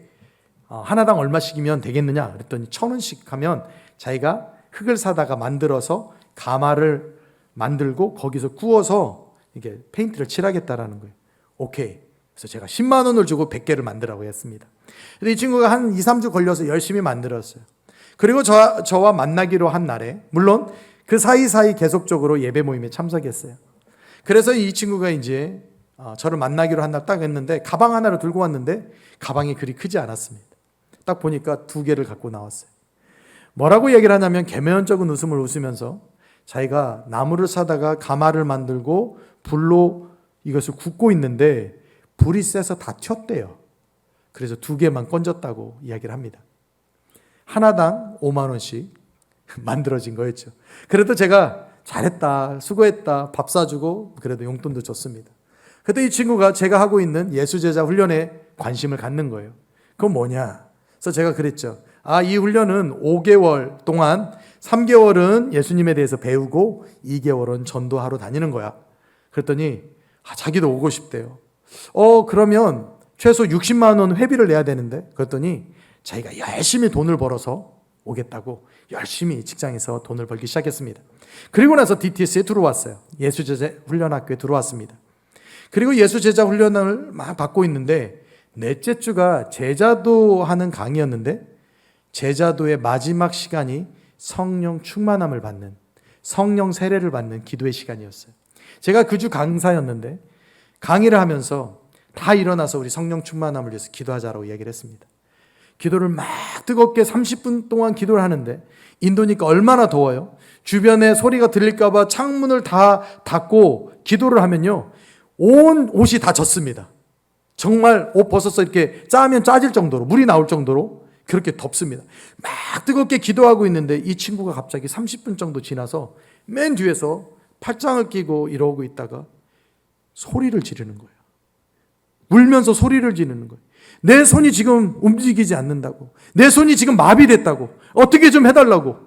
하나당 얼마씩이면 되겠느냐 그랬더니 1,000원씩 하면 자기가 흙을 사다가 만들어서 가마를 만들고 거기서 구워서 이게 페인트를 칠하겠다라는 거예요. 오케이. 그래서 제가 10만 원을 주고 100개를 만들라고 했습니다. 근데 이 친구가 한 2, 3주 걸려서 열심히 만들었어요. 그리고 저와 만나기로 한 날에, 물론 그 사이사이 계속적으로 예배 모임에 참석했어요. 그래서 이 친구가 이제 저를 만나기로 한 날 딱 했는데 가방 하나를 들고 왔는데 가방이 그리 크지 않았습니다. 딱 보니까 2개를 갖고 나왔어요. 뭐라고 얘기를 하냐면 개면적인 웃음을 웃으면서 자기가 나무를 사다가 가마를 만들고 불로 이것을 굽고 있는데 불이 세서 다 튀었대요. 그래서 2개만 건졌다고 이야기를 합니다. 하나당 5만 원씩 만들어진 거였죠. 그래도 제가 잘했다, 수고했다, 밥 사주고 그래도 용돈도 줬습니다. 그때 이 친구가 제가 하고 있는 예수제자 훈련에 관심을 갖는 거예요. 그건 뭐냐? 그래서 제가 그랬죠. 이 훈련은 5개월 동안 3개월은 예수님에 대해서 배우고 2개월은 전도하러 다니는 거야. 그랬더니 자기도 오고 싶대요. 그러면 최소 60만 원 회비를 내야 되는데, 그랬더니 자기가 열심히 돈을 벌어서 오겠다고 열심히 직장에서 돈을 벌기 시작했습니다. 그리고 나서 DTS에 들어왔어요. 예수제자 훈련학교에 들어왔습니다. 그리고 예수제자 훈련을 막 받고 있는데 넷째 주가 제자도 하는 강의였는데 제자도의 마지막 시간이 성령 충만함을 받는, 성령 세례를 받는 기도의 시간이었어요. 제가 그 주 강사였는데 강의를 하면서 다 일어나서 우리 성령 충만함을 위해서 기도하자라고 이야기를 했습니다. 기도를 막 뜨겁게 30분 동안 기도를 하는데 인도니까 얼마나 더워요. 주변에 소리가 들릴까 봐 창문을 다 닫고 기도를 하면요, 온 옷이 다 젖습니다. 정말 옷 벗어서 이렇게 짜면 짜질 정도로, 물이 나올 정도로 그렇게 덥습니다. 막 뜨겁게 기도하고 있는데 이 친구가 갑자기 30분 정도 지나서 맨 뒤에서 팔짱을 끼고 이러고 있다가 소리를 지르는 거예요. 울면서 소리를 지르는 거예요. 내 손이 지금 움직이지 않는다고, 내 손이 지금 마비됐다고, 어떻게 좀 해달라고.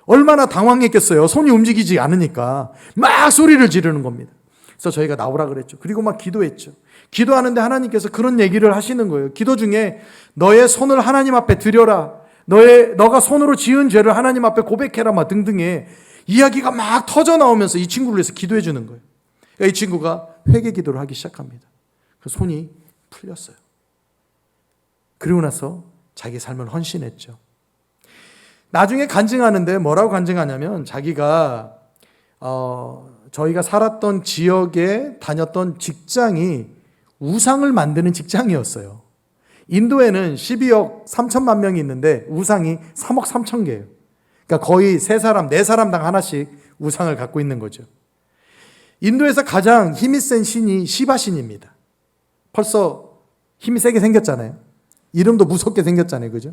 얼마나 당황했겠어요. 손이 움직이지 않으니까 막 소리를 지르는 겁니다. 그래서 저희가 나오라 그랬죠. 그리고 막 기도했죠. 기도하는데 하나님께서 그런 얘기를 하시는 거예요. 기도 중에 너의 손을 하나님 앞에 드려라, 너가 손으로 지은 죄를 하나님 앞에 고백해라, 막 등등의 이야기가 막 터져 나오면서 이 친구를 위해서 기도해 주는 거예요. 그러니까 이 친구가 회개 기도를 하기 시작합니다. 그 손이 풀렸어요. 그리고 나서 자기 삶을 헌신했죠. 나중에 간증하는데 뭐라고 간증하냐면 자기가 저희가 살았던 지역에 다녔던 직장이 우상을 만드는 직장이었어요. 인도에는 12억 3천만 명이 있는데 우상이 3억 3천 개예요. 그러니까 거의 3사람, 4사람당 하나씩 우상을 갖고 있는 거죠. 인도에서 가장 힘이 센 신이 시바신입니다. 벌써 힘이 세게 생겼잖아요. 이름도 무섭게 생겼잖아요. 그죠?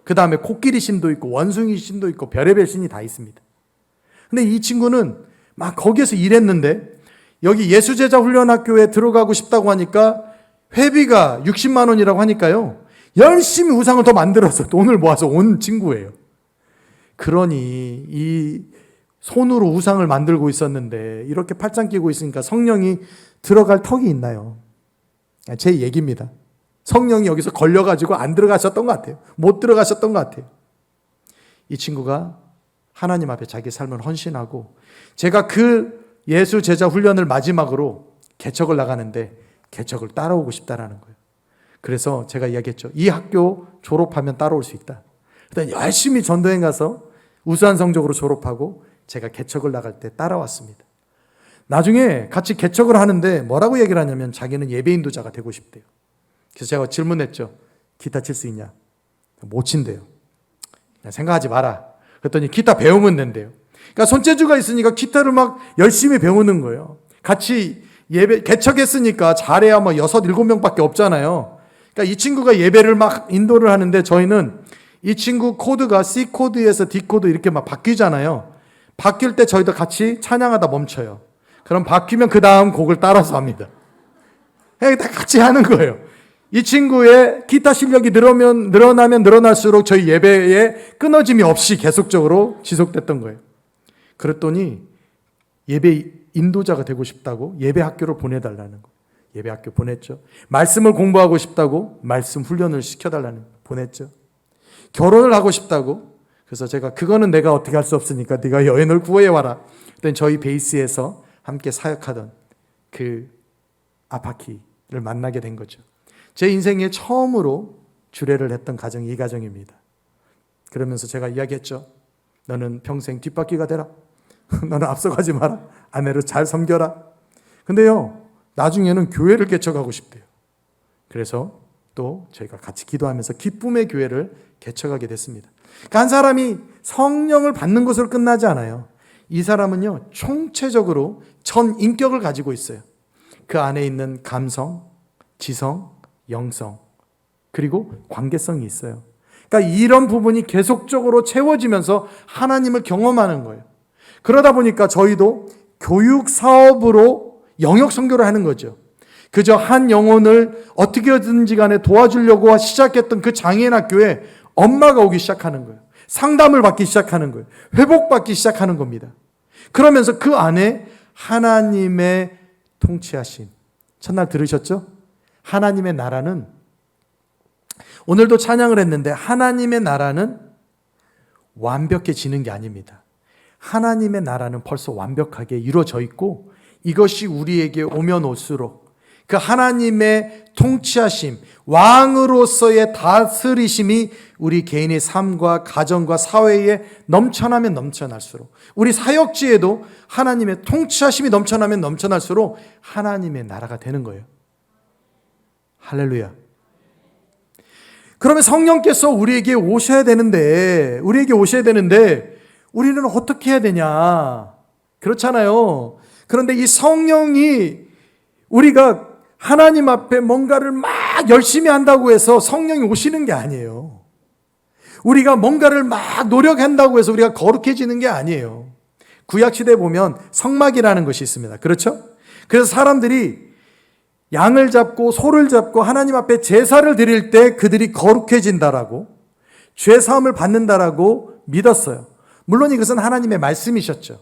그 다음에 코끼리 신도 있고 원숭이 신도 있고 별의별 신이 다 있습니다. 근데 이 친구는 막 거기에서 일했는데 여기 예수제자 훈련학교에 들어가고 싶다고 하니까 회비가 60만 원이라고 하니까요, 열심히 우상을 더 만들어서 돈을 모아서 온 친구예요. 그러니 이 손으로 우상을 만들고 있었는데 이렇게 팔짱 끼고 있으니까 성령이 들어갈 턱이 있나요? 제 얘기입니다. 성령이 여기서 걸려가지고 안 들어가셨던 것 같아요. 못 들어가셨던 것 같아요. 이 친구가 하나님 앞에 자기 삶을 헌신하고, 제가 그 예수 제자 훈련을 마지막으로 개척을 나가는데 개척을 따라오고 싶다라는 거예요. 그래서 제가 이야기했죠. 이 학교 졸업하면 따라올 수 있다. 일단 열심히 전도행 가서 우수한 성적으로 졸업하고 제가 개척을 나갈 때 따라왔습니다. 나중에 같이 개척을 하는데 뭐라고 얘기를 하냐면 자기는 예배 인도자가 되고 싶대요. 그래서 제가 질문했죠. 기타 칠 수 있냐? 못 친대요. 생각하지 마라. 그랬더니 기타 배우면 된대요. 그러니까 손재주가 있으니까 기타를 막 열심히 배우는 거예요. 같이 예배 개척했으니까 잘해야 뭐 6, 7명밖에 없잖아요. 그러니까 이 친구가 예배를 막 인도를 하는데 저희는 이 친구 코드가 C 코드에서 D 코드 이렇게 막 바뀌잖아요. 바뀔 때 저희도 같이 찬양하다 멈춰요. 그럼 바뀌면 그 다음 곡을 따라서 합니다. 다 같이 하는 거예요. 이 친구의 기타 실력이 늘어나면 늘어날수록 저희 예배에 끊어짐이 없이 계속적으로 지속됐던 거예요. 그랬더니 예배 인도자가 되고 싶다고 예배 학교를 보내달라는 거예요. 예배 학교 보냈죠. 말씀을 공부하고 싶다고 말씀 훈련을 시켜달라는 거예요. 보냈죠. 결혼을 하고 싶다고, 그래서 제가 그거는 내가 어떻게 할 수 없으니까 네가 여인을 구해와라. 그랬더니 저희 베이스에서 함께 사역하던 그 아파키를 만나게 된 거죠. 제 인생에 처음으로 주례를 했던 가정이 이 가정입니다. 그러면서 제가 이야기했죠. 너는 평생 뒷바퀴가 되라. 너는 앞서가지 마라. 아내를 잘 섬겨라. 근데요, 나중에는 교회를 개척하고 싶대요. 그래서 또 저희가 같이 기도하면서 기쁨의 교회를 개척하게 됐습니다. 그러니까 한 사람이 성령을 받는 것으로 끝나지 않아요. 이 사람은요, 총체적으로 전 인격을 가지고 있어요. 그 안에 있는 감성, 지성, 영성, 그리고 관계성이 있어요. 그러니까 이런 부분이 계속적으로 채워지면서 하나님을 경험하는 거예요. 그러다 보니까 저희도 교육 사업으로 영역 선교를 하는 거죠. 그저 한 영혼을 어떻게든지 간에 도와주려고 시작했던 그 장애인 학교에 엄마가 오기 시작하는 거예요. 상담을 받기 시작하는 거예요. 회복받기 시작하는 겁니다. 그러면서 그 안에 하나님의 통치하심. 첫날 들으셨죠? 하나님의 나라는, 오늘도 찬양을 했는데 하나님의 나라는 완벽해지는 게 아닙니다. 하나님의 나라는 벌써 완벽하게 이루어져 있고 이것이 우리에게 오면 올수록 그 하나님의 통치하심, 왕으로서의 다스리심이 우리 개인의 삶과 가정과 사회에 넘쳐나면 넘쳐날수록, 우리 사역지에도 하나님의 통치하심이 넘쳐나면 넘쳐날수록 하나님의 나라가 되는 거예요. 할렐루야. 그러면 성령께서 우리에게 오셔야 되는데 우리는 어떻게 해야 되냐? 그렇잖아요. 그런데 이 성령이, 우리가 하나님 앞에 뭔가를 막 열심히 한다고 해서 성령이 오시는 게 아니에요. 우리가 뭔가를 막 노력한다고 해서 우리가 거룩해지는 게 아니에요. 구약시대에 보면 성막이라는 것이 있습니다. 그렇죠? 그래서 사람들이 양을 잡고 소를 잡고 하나님 앞에 제사를 드릴 때 그들이 거룩해진다라고, 죄사함을 받는다라고 믿었어요. 물론 이것은 하나님의 말씀이셨죠.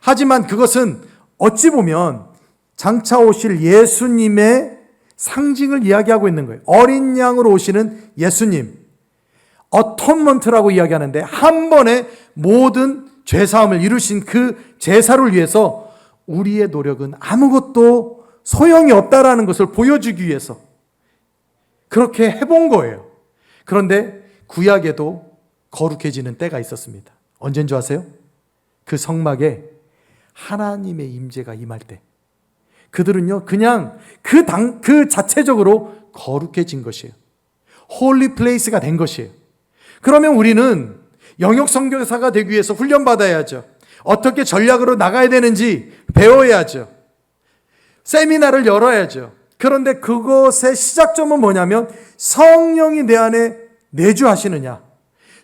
하지만 그것은 어찌 보면 장차 오실 예수님의 상징을 이야기하고 있는 거예요. 어린 양으로 오시는 예수님, 어톤먼트라고 이야기하는데 한 번에 모든 죄사함을 이루신 그 제사를 위해서 우리의 노력은 아무것도 소용이 없다라는 것을 보여주기 위해서 그렇게 해본 거예요. 그런데 구약에도 거룩해지는 때가 있었습니다. 언제인 줄 아세요? 그 성막에 하나님의 임재가 임할 때, 그들은요 그냥 그 자체적으로 거룩해진 것이에요. 홀리 플레이스가 된 것이에요. 그러면 우리는 영역 선교사가 되기 위해서 훈련받아야죠. 어떻게 전략으로 나가야 되는지 배워야죠. 세미나를 열어야죠. 그런데 그것의 시작점은 뭐냐면 성령이 내 안에 내주하시느냐,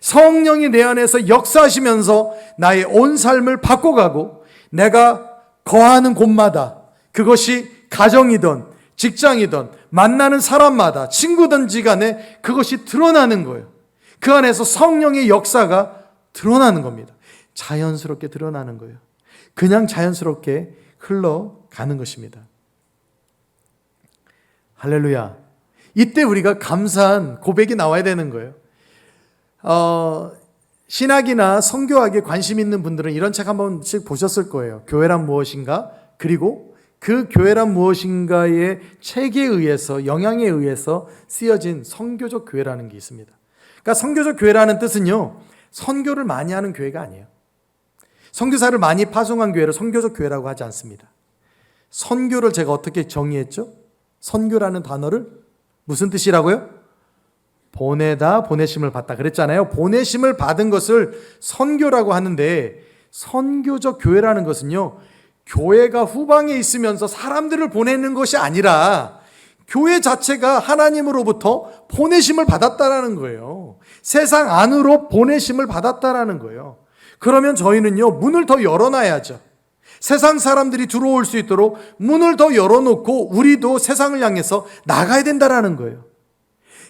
성령이 내 안에서 역사하시면서 나의 온 삶을 바꿔가고 내가 거하는 곳마다, 그것이 가정이든 직장이든 만나는 사람마다 친구든지 간에 그것이 드러나는 거예요. 그 안에서 성령의 역사가 드러나는 겁니다. 자연스럽게 드러나는 거예요. 그냥 자연스럽게 흘러가는 것입니다. 할렐루야. 이때 우리가 감사한 고백이 나와야 되는 거예요. 신학이나 성교학에 관심 있는 분들은 이런 책 한 번씩 보셨을 거예요. 교회란 무엇인가? 그리고 그 교회란 무엇인가의 책에 의해서, 영향에 의해서 쓰여진 선교적 교회라는 게 있습니다. 그러니까 선교적 교회라는 뜻은요, 선교를 많이 하는 교회가 아니에요. 선교사를 많이 파송한 교회를 선교적 교회라고 하지 않습니다. 선교를 제가 어떻게 정의했죠? 선교라는 단어를 무슨 뜻이라고요? 보내다, 보내심을 받다 그랬잖아요. 보내심을 받은 것을 선교라고 하는데, 선교적 교회라는 것은요, 교회가 후방에 있으면서 사람들을 보내는 것이 아니라 교회 자체가 하나님으로부터 보내심을 받았다라는 거예요. 세상 안으로 보내심을 받았다라는 거예요. 그러면 저희는요, 문을 더 열어놔야죠. 세상 사람들이 들어올 수 있도록 문을 더 열어놓고 우리도 세상을 향해서 나가야 된다라는 거예요.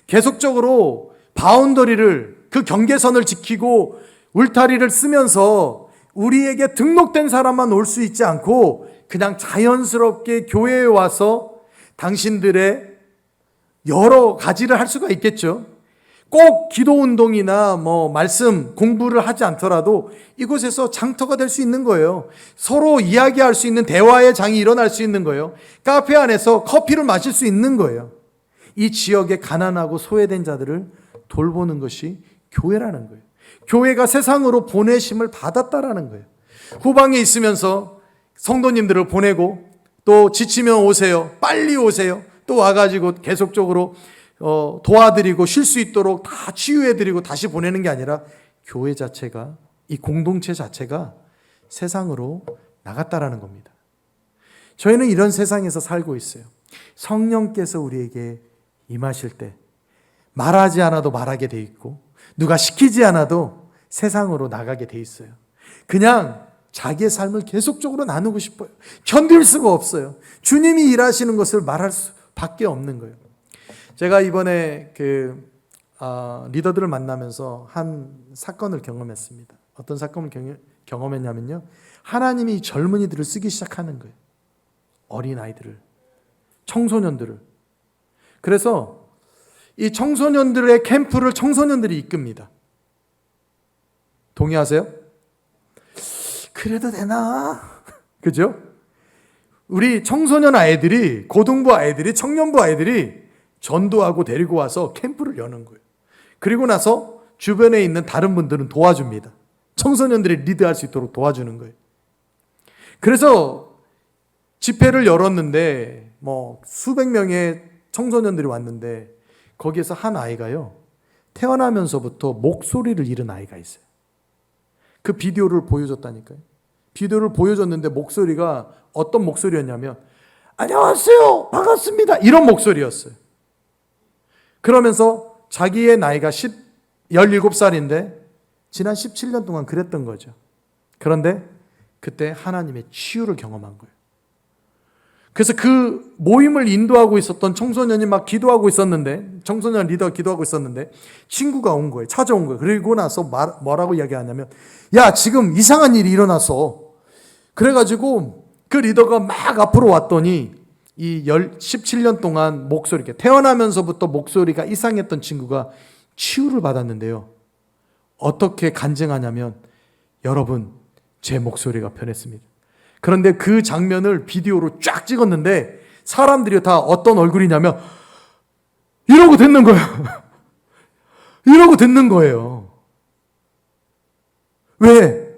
계속적으로 바운더리를, 그 경계선을 지키고 울타리를 쓰면서 우리에게 등록된 사람만 올 수 있지 않고 그냥 자연스럽게 교회에 와서 당신들의 여러 가지를 할 수가 있겠죠. 꼭 기도운동이나 말씀 공부를 하지 않더라도 이곳에서 장터가 될 수 있는 거예요. 서로 이야기할 수 있는 대화의 장이 일어날 수 있는 거예요. 카페 안에서 커피를 마실 수 있는 거예요. 이 지역의 가난하고 소외된 자들을 돌보는 것이 교회라는 거예요. 교회가 세상으로 보내심을 받았다라는 거예요. 후방에 있으면서 성도님들을 보내고 또 지치면 오세요. 빨리 오세요. 또 와가지고 계속적으로 도와드리고 쉴 수 있도록 다 치유해드리고 다시 보내는 게 아니라 교회 자체가, 이 공동체 자체가 세상으로 나갔다라는 겁니다. 저희는 이런 세상에서 살고 있어요. 성령께서 우리에게 임하실 때 말하지 않아도 말하게 돼 있고 누가 시키지 않아도 세상으로 나가게 돼 있어요. 그냥 자기의 삶을 계속적으로 나누고 싶어요. 견딜 수가 없어요. 주님이 일하시는 것을 말할 수밖에 없는 거예요. 제가 이번에 리더들을 만나면서 한 사건을 경험했습니다. 어떤 사건을 경험했냐면요, 하나님이 젊은이들을 쓰기 시작하는 거예요. 어린아이들을, 청소년들을. 그래서 이 청소년들의 캠프를 청소년들이 이끕니다. 동의하세요? 그래도 되나? 그죠? 우리 청소년 아이들이, 고등부 아이들이, 청년부 아이들이 전도하고 데리고 와서 캠프를 여는 거예요. 그리고 나서 주변에 있는 다른 분들은 도와줍니다. 청소년들이 리드할 수 있도록 도와주는 거예요. 그래서 집회를 열었는데 수백 명의 청소년들이 왔는데 거기에서 한 아이가요, 태어나면서부터 목소리를 잃은 아이가 있어요. 그 비디오를 보여줬다니까요. 비디오를 보여줬는데 목소리가 어떤 목소리였냐면 안녕하세요, 반갑습니다, 이런 목소리였어요. 그러면서 자기의 나이가 17살인데 지난 17년 동안 그랬던 거죠. 그런데 그때 하나님의 치유를 경험한 거예요. 그래서 그 모임을 인도하고 있었던 청소년이 막 기도하고 있었는데, 청소년 리더가 기도하고 있었는데 친구가 온 거예요. 찾아온 거예요. 그리고 나서 뭐라고 이야기하냐면, 야, 지금 이상한 일이 일어났어. 그래가지고 그 리더가 막 앞으로 왔더니 이 17년 동안 목소리가, 태어나면서부터 목소리가 이상했던 친구가 치유를 받았는데요. 어떻게 간증하냐면, 여러분, 제 목소리가 변했습니다. 그런데 그 장면을 비디오로 쫙 찍었는데 사람들이 다 어떤 얼굴이냐면 이러고 듣는 거예요. 이러고 듣는 거예요. 왜?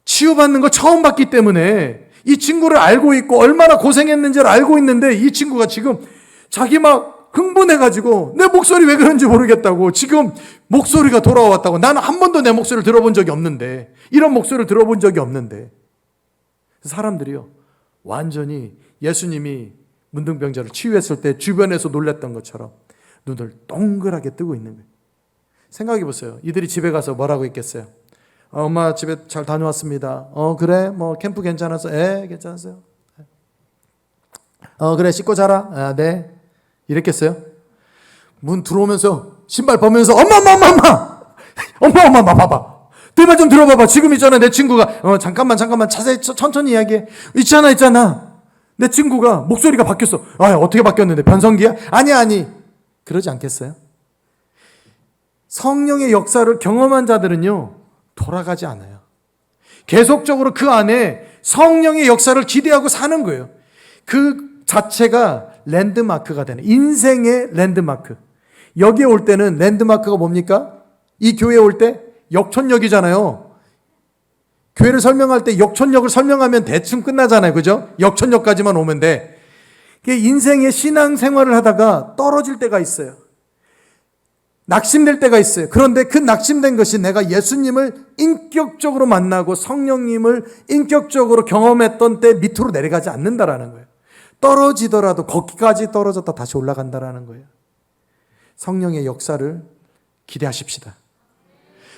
치유받는 거 처음 봤기 때문에 이 친구를 알고 있고 얼마나 고생했는지를 알고 있는데 이 친구가 지금 자기 막 흥분해가지고 내 목소리 왜 그런지 모르겠다고, 지금 목소리가 돌아왔다고. 나는 한 번도 내 목소리를 들어본 적이 없는데, 이런 목소리를 들어본 적이 없는데. 사람들이요, 완전히 예수님이 문둥병자를 치유했을 때 주변에서 놀랬던 것처럼 눈을 동그랗게 뜨고 있는 거예요. 생각해 보세요. 이들이 집에 가서 뭐라고 했겠어요? 엄마 집에 잘 다녀왔습니다. 그래? 캠프 괜찮았어? 괜찮았어요. 그래, 씻고 자라. 네. 이랬겠어요? 문 들어오면서 신발 벗으면서 엄마 봐봐. 내 말 좀 들어봐봐. 지금 있잖아, 내 친구가 잠깐만 자세히 천천히 이야기해. 있잖아. 내 친구가 목소리가 바뀌었어. 어떻게 바뀌었는데? 변성기야? 아니. 그러지 않겠어요? 성령의 역사를 경험한 자들은요, 돌아가지 않아요. 계속적으로 그 안에 성령의 역사를 기대하고 사는 거예요. 그 자체가 랜드마크가 되는, 인생의 랜드마크. 여기에 올 때는 랜드마크가 뭡니까? 이 교회에 올 때 역천역이잖아요. 교회를 설명할 때 역천역을 설명하면 대충 끝나잖아요. 그죠? 역천역까지만 오면 돼. 인생의 신앙생활을 하다가 떨어질 때가 있어요. 낙심될 때가 있어요. 그런데 그 낙심된 것이 내가 예수님을 인격적으로 만나고 성령님을 인격적으로 경험했던 때 밑으로 내려가지 않는다라는 거예요. 떨어지더라도 거기까지 떨어졌다 다시 올라간다라는 거예요. 성령의 역사를 기대하십시다.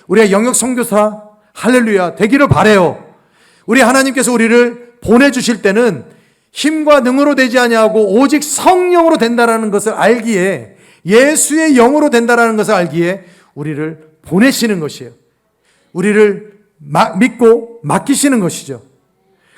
우리가 영역 선교사 할렐루야 되기를 바라요. 우리 하나님께서 우리를 보내주실 때는 힘과 능으로 되지 아니하고 오직 성령으로 된다라는 것을 알기에, 예수의 영으로 된다라는 것을 알기에 우리를 보내시는 것이에요. 우리를 믿고 맡기시는 것이죠.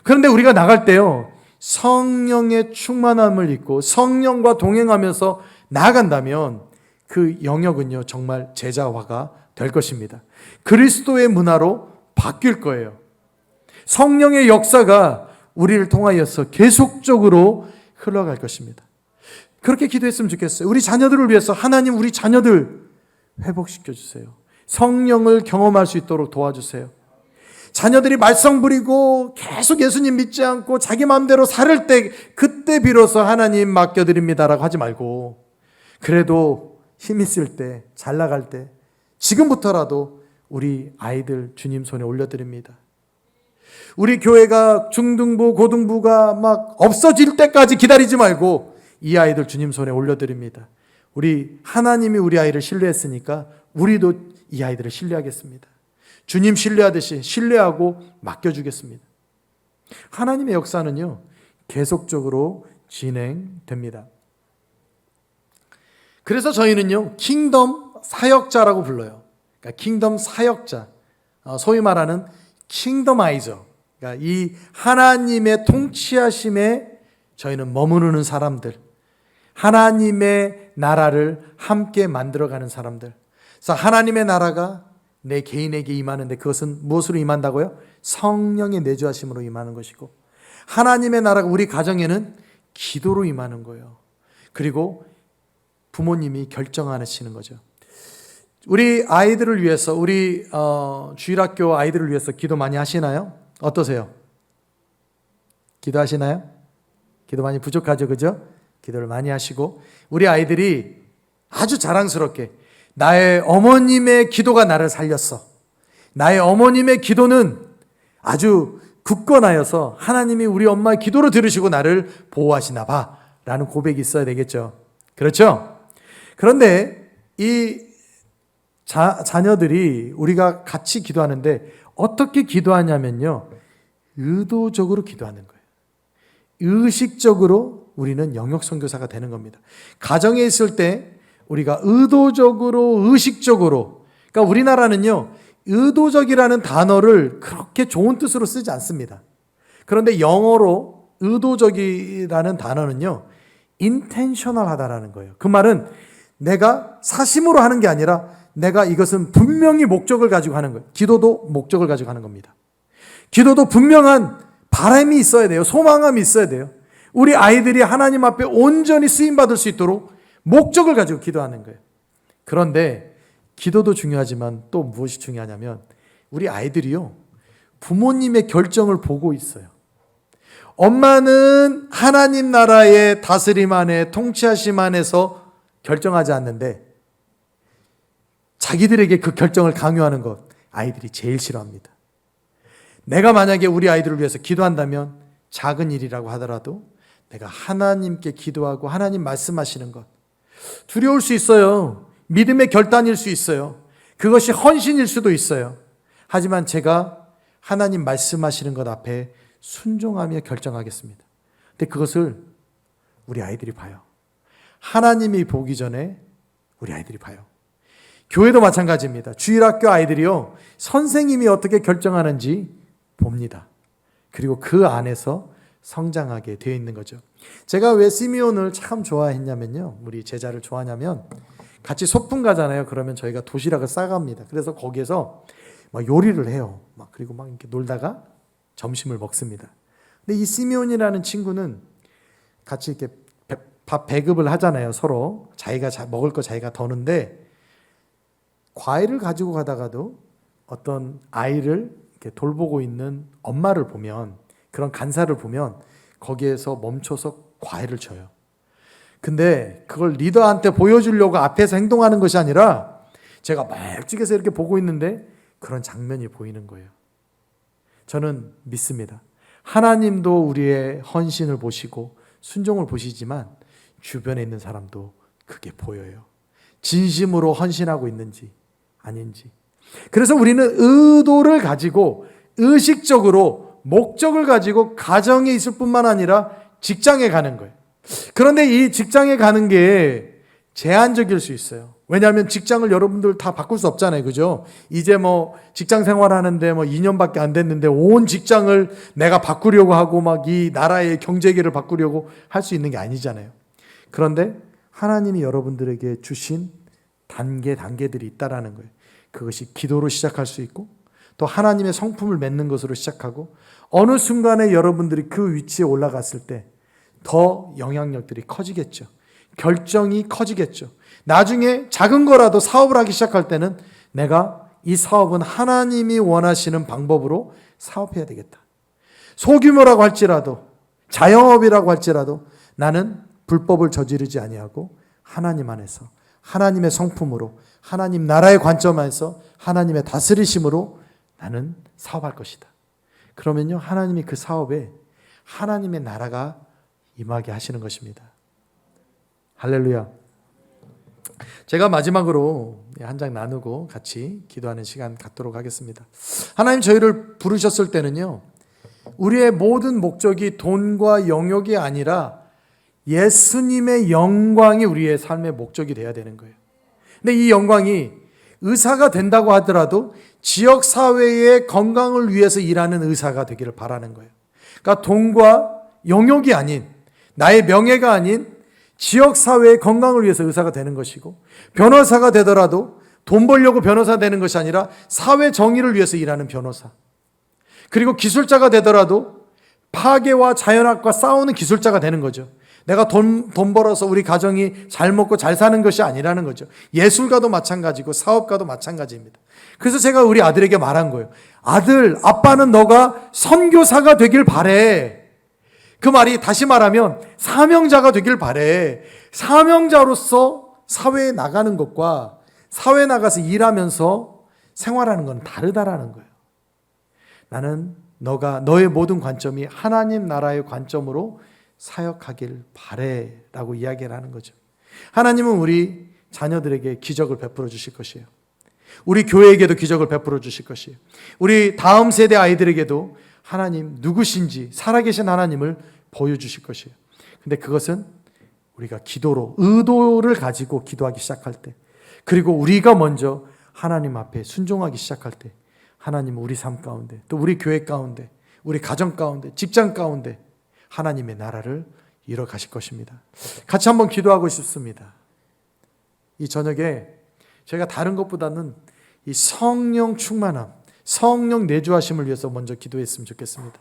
그런데 우리가 나갈 때요, 성령의 충만함을 입고 성령과 동행하면서 나아간다면 그 영역은요 정말 제자화가 될 것입니다. 그리스도의 문화로 바뀔 거예요. 성령의 역사가 우리를 통하여서 계속적으로 흘러갈 것입니다. 그렇게 기도했으면 좋겠어요. 우리 자녀들을 위해서 하나님 우리 자녀들 회복시켜 주세요. 성령을 경험할 수 있도록 도와주세요. 자녀들이 말썽 부리고 계속 예수님 믿지 않고 자기 마음대로 살을 때 그때 비로소 하나님 맡겨드립니다라고 하지 말고, 그래도 힘 있을 때, 잘 나갈 때 지금부터라도 우리 아이들 주님 손에 올려드립니다. 우리 교회가 중등부, 고등부가 막 없어질 때까지 기다리지 말고 이 아이들 주님 손에 올려드립니다. 우리 하나님이 우리 아이를 신뢰했으니까 우리도 이 아이들을 신뢰하겠습니다. 주님 신뢰하듯이 신뢰하고 맡겨주겠습니다. 하나님의 역사는요 계속적으로 진행됩니다. 그래서 저희는요 킹덤 사역자라고 불러요. 그러니까 킹덤 사역자, 소위 말하는 킹덤아이저, 그러니까 이 하나님의 통치하심에 저희는 머무르는 사람들, 하나님의 나라를 함께 만들어가는 사람들. 그래서 하나님의 나라가 내 개인에게 임하는데 그것은 무엇으로 임한다고요? 성령의 내주하심으로 임하는 것이고, 하나님의 나라가 우리 가정에는 기도로 임하는 거예요. 그리고 부모님이 결정하시는 거죠. 우리 아이들을 위해서, 우리 주일학교 아이들을 위해서 기도 많이 하시나요? 어떠세요? 기도하시나요? 기도 많이 부족하죠, 그죠? 기도를 많이 하시고, 우리 아이들이 아주 자랑스럽게 나의 어머님의 기도가 나를 살렸어, 나의 어머님의 기도는 아주 굳건하여서 하나님이 우리 엄마의 기도를 들으시고 나를 보호하시나 봐 라는 고백이 있어야 되겠죠. 그렇죠? 그런데 이 자녀들이 우리가 같이 기도하는데 어떻게 기도하냐면요, 의도적으로 기도하는 거예요. 의식적으로 우리는 영역 선교사가 되는 겁니다. 가정에 있을 때 우리가 의도적으로, 의식적으로, 그러니까 우리나라는요 의도적이라는 단어를 그렇게 좋은 뜻으로 쓰지 않습니다. 그런데 영어로 의도적이라는 단어는요 intentional하다라는 거예요. 그 말은 내가 사심으로 하는 게 아니라 내가 이것은 분명히 목적을 가지고 하는 거예요. 기도도 목적을 가지고 하는 겁니다. 기도도 분명한 바람이 있어야 돼요. 소망함이 있어야 돼요. 우리 아이들이 하나님 앞에 온전히 쓰임받을 수 있도록 목적을 가지고 기도하는 거예요. 그런데 기도도 중요하지만 또 무엇이 중요하냐면 우리 아이들이요 부모님의 결정을 보고 있어요. 엄마는 하나님 나라의 다스림 안에, 통치하심 안에서 결정하지 않는데 자기들에게 그 결정을 강요하는 것 아이들이 제일 싫어합니다. 내가 만약에 우리 아이들을 위해서 기도한다면 작은 일이라고 하더라도 내가 하나님께 기도하고 하나님 말씀하시는 것, 두려울 수 있어요. 믿음의 결단일 수 있어요. 그것이 헌신일 수도 있어요. 하지만 제가 하나님 말씀하시는 것 앞에 순종하며 결정하겠습니다. 근데 그것을 우리 아이들이 봐요. 하나님이 보기 전에 우리 아이들이 봐요. 교회도 마찬가지입니다. 주일학교 아이들이요 선생님이 어떻게 결정하는지 봅니다. 그리고 그 안에서 성장하게 되어 있는 거죠. 제가 왜 시미온을 참 좋아했냐면요, 우리 제자를 좋아하냐면 같이 소풍 가잖아요. 그러면 저희가 도시락을 싸갑니다. 그래서 거기에서 막 요리를 해요. 그리고 막 이렇게 놀다가 점심을 먹습니다. 근데 이 시미온이라는 친구는 같이 이렇게 밥 배급을 하잖아요. 서로 자기가 먹을 거 자기가 더는데 과일을 가지고 가다가도 어떤 아이를 이렇게 돌보고 있는 엄마를 보면, 그런 간사를 보면 거기에서 멈춰서 과일을 줘요. 근데 그걸 리더한테 보여주려고 앞에서 행동하는 것이 아니라 제가 멀찍해서 이렇게 보고 있는데 그런 장면이 보이는 거예요. 저는 믿습니다. 하나님도 우리의 헌신을 보시고 순종을 보시지만 주변에 있는 사람도 그게 보여요. 진심으로 헌신하고 있는지 아닌지. 그래서 우리는 의도를 가지고 의식적으로 목적을 가지고 가정에 있을 뿐만 아니라 직장에 가는 거예요. 그런데 이 직장에 가는 게 제한적일 수 있어요. 왜냐하면 직장을 여러분들 다 바꿀 수 없잖아요. 그죠? 이제 직장 생활하는데 2년밖에 안 됐는데 온 직장을 내가 바꾸려고 하고 막 이 나라의 경제계를 바꾸려고 할 수 있는 게 아니잖아요. 그런데 하나님이 여러분들에게 주신 단계들이 있다라는 거예요. 그것이 기도로 시작할 수 있고 또 하나님의 성품을 맺는 것으로 시작하고 어느 순간에 여러분들이 그 위치에 올라갔을 때 더 영향력들이 커지겠죠. 결정이 커지겠죠. 나중에 작은 거라도 사업을 하기 시작할 때는 내가 이 사업은 하나님이 원하시는 방법으로 사업해야 되겠다. 소규모라고 할지라도 자영업이라고 할지라도 나는 불법을 저지르지 아니하고 하나님 안에서 하나님의 성품으로 하나님 나라의 관점에서 하나님의 다스리심으로 나는 사업할 것이다. 그러면요 하나님이 그 사업에 하나님의 나라가 임하게 하시는 것입니다. 할렐루야. 제가 마지막으로 한 장 나누고 같이 기도하는 시간 갖도록 하겠습니다. 하나님 저희를 부르셨을 때는요 우리의 모든 목적이 돈과 영역이 아니라 예수님의 영광이 우리의 삶의 목적이 돼야 되는 거예요. 근데 이 영광이 의사가 된다고 하더라도 지역사회의 건강을 위해서 일하는 의사가 되기를 바라는 거예요. 그러니까 돈과 영역이 아닌 나의 명예가 아닌 지역사회의 건강을 위해서 의사가 되는 것이고 변호사가 되더라도 돈 벌려고 변호사 되는 것이 아니라 사회 정의를 위해서 일하는 변호사, 그리고 기술자가 되더라도 파괴와 자연학과 싸우는 기술자가 되는 거죠. 내가 돈 벌어서 우리 가정이 잘 먹고 잘 사는 것이 아니라는 거죠. 예술가도 마찬가지고 사업가도 마찬가지입니다. 그래서 제가 우리 아들에게 말한 거예요. 아들, 아빠는 너가 선교사가 되길 바래. 그 말이 다시 말하면 사명자가 되길 바래. 사명자로서 사회에 나가는 것과 사회에 나가서 일하면서 생활하는 건 다르다라는 거예요. 나는 너의 모든 관점이 하나님 나라의 관점으로 사역하길 바래 라고 이야기를 하는 거죠. 하나님은 우리 자녀들에게 기적을 베풀어 주실 것이에요. 우리 교회에게도 기적을 베풀어 주실 것이에요. 우리 다음 세대 아이들에게도 하나님 누구신지 살아계신 하나님을 보여주실 것이에요. 근데 그것은 우리가 기도로 의도를 가지고 기도하기 시작할 때, 그리고 우리가 먼저 하나님 앞에 순종하기 시작할 때 하나님은 우리 삶 가운데, 또 우리 교회 가운데, 우리 가정 가운데, 직장 가운데 하나님의 나라를 이뤄 가실 것입니다. 같이 한번 기도하고 싶습니다. 이 저녁에 제가 다른 것보다는 이 성령 충만함, 성령 내주하심을 위해서 먼저 기도했으면 좋겠습니다.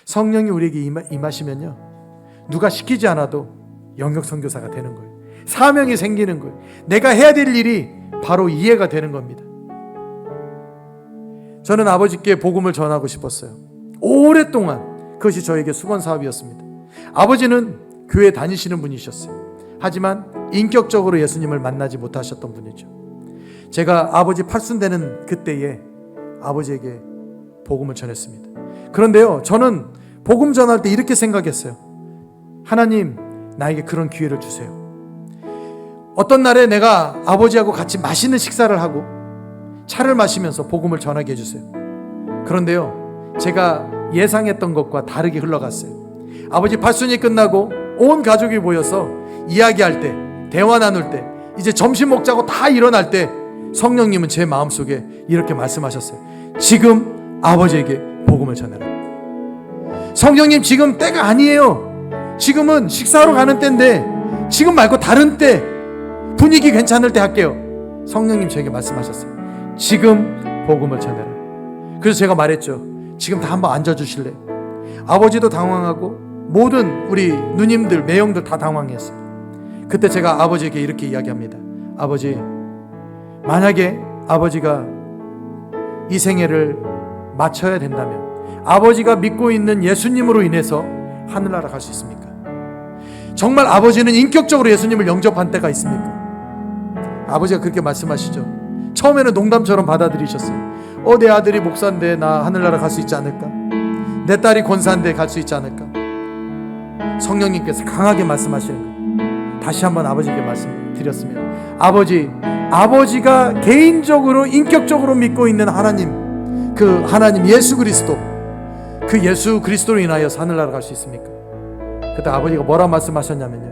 성령이 우리에게 임하시면요 누가 시키지 않아도 영역 선교사가 되는 거예요. 사명이 생기는 거예요. 내가 해야 될 일이 바로 이해가 되는 겁니다. 저는 아버지께 복음을 전하고 싶었어요. 오랫동안 그것이 저에게 수건 사업이었습니다. 아버지는 교회 다니시는 분이셨어요. 하지만 인격적으로 예수님을 만나지 못하셨던 분이죠. 제가 아버지 팔순되는 그때에 아버지에게 복음을 전했습니다. 그런데요 저는 복음 전할 때 이렇게 생각했어요. 하나님 나에게 그런 기회를 주세요. 어떤 날에 내가 아버지하고 같이 맛있는 식사를 하고 차를 마시면서 복음을 전하게 해주세요. 그런데요 제가 예상했던 것과 다르게 흘러갔어요. 아버지 팔순이 끝나고 온 가족이 모여서 이야기할 때, 대화 나눌 때, 이제 점심 먹자고 다 일어날 때 성령님은 제 마음속에 이렇게 말씀하셨어요. 지금 아버지에게 복음을 전해라. 성령님 지금 때가 아니에요. 지금은 식사하러 가는 때인데 지금 말고 다른 때, 분위기 괜찮을 때 할게요. 성령님 저에게 말씀하셨어요. 지금 복음을 전해라. 그래서 제가 말했죠. 지금 다 한번 앉아주실래요? 아버지도 당황하고 모든 우리 누님들, 매형들 다 당황했어요. 그때 제가 아버지에게 이렇게 이야기합니다. 아버지, 만약에 아버지가 이 생애를 마쳐야 된다면 아버지가 믿고 있는 예수님으로 인해서 하늘나라 갈 수 있습니까? 정말 아버지는 인격적으로 예수님을 영접한 때가 있습니까? 아버지가 그렇게 말씀하시죠. 처음에는 농담처럼 받아들이셨어요. 내 아들이 목사인데 나 하늘나라 갈 수 있지 않을까? 내 딸이 권사인데 갈 수 있지 않을까? 성령님께서 강하게 말씀하시는 거예요. 다시 한번 아버지께 말씀드렸습니다. 아버지가 개인적으로 인격적으로 믿고 있는 하나님, 그 하나님 예수 그리스도, 그 예수 그리스도로 인하여 하늘나라 갈 수 있습니까? 그때 아버지가 뭐라 말씀하셨냐면요,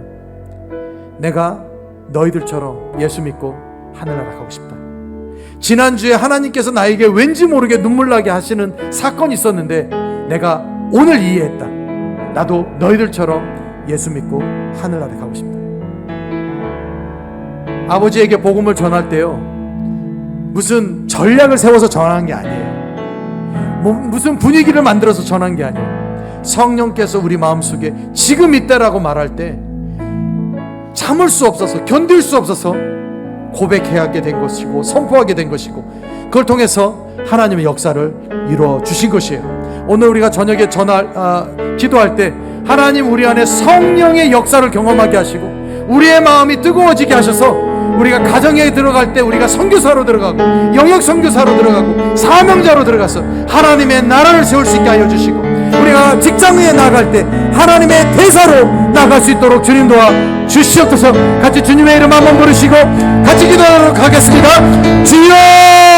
내가 너희들처럼 예수 믿고 하늘나라 가고 싶다. 지난주에 하나님께서 나에게 왠지 모르게 눈물 나게 하시는 사건이 있었는데 내가 오늘 이해했다. 나도 너희들처럼 예수 믿고 하늘나라에 가고 싶다. 아버지에게 복음을 전할 때요, 무슨 전략을 세워서 전하는 게 아니에요. 무슨 분위기를 만들어서 전한 게 아니에요. 성령께서 우리 마음속에 지금 이때라고 말할 때 참을 수 없어서, 견딜 수 없어서 고백하게 된 것이고 선포하게 된 것이고, 그걸 통해서 하나님의 역사를 이루어 주신 것이에요. 오늘 우리가 저녁에 기도할 때 하나님 우리 안에 성령의 역사를 경험하게 하시고 우리의 마음이 뜨거워지게 하셔서 우리가 가정에 들어갈 때 우리가 선교사로 들어가고 영역 선교사로 들어가고 사명자로 들어가서 하나님의 나라를 세울 수 있게 하여 주시고, 우리가 직장에 나갈 때 하나님의 대사로 나갈 수 있도록 주님 도와 주시옵소서. 같이 주님의 이름 한번 부르시고 같이 기도하도록 하겠습니다. 주여!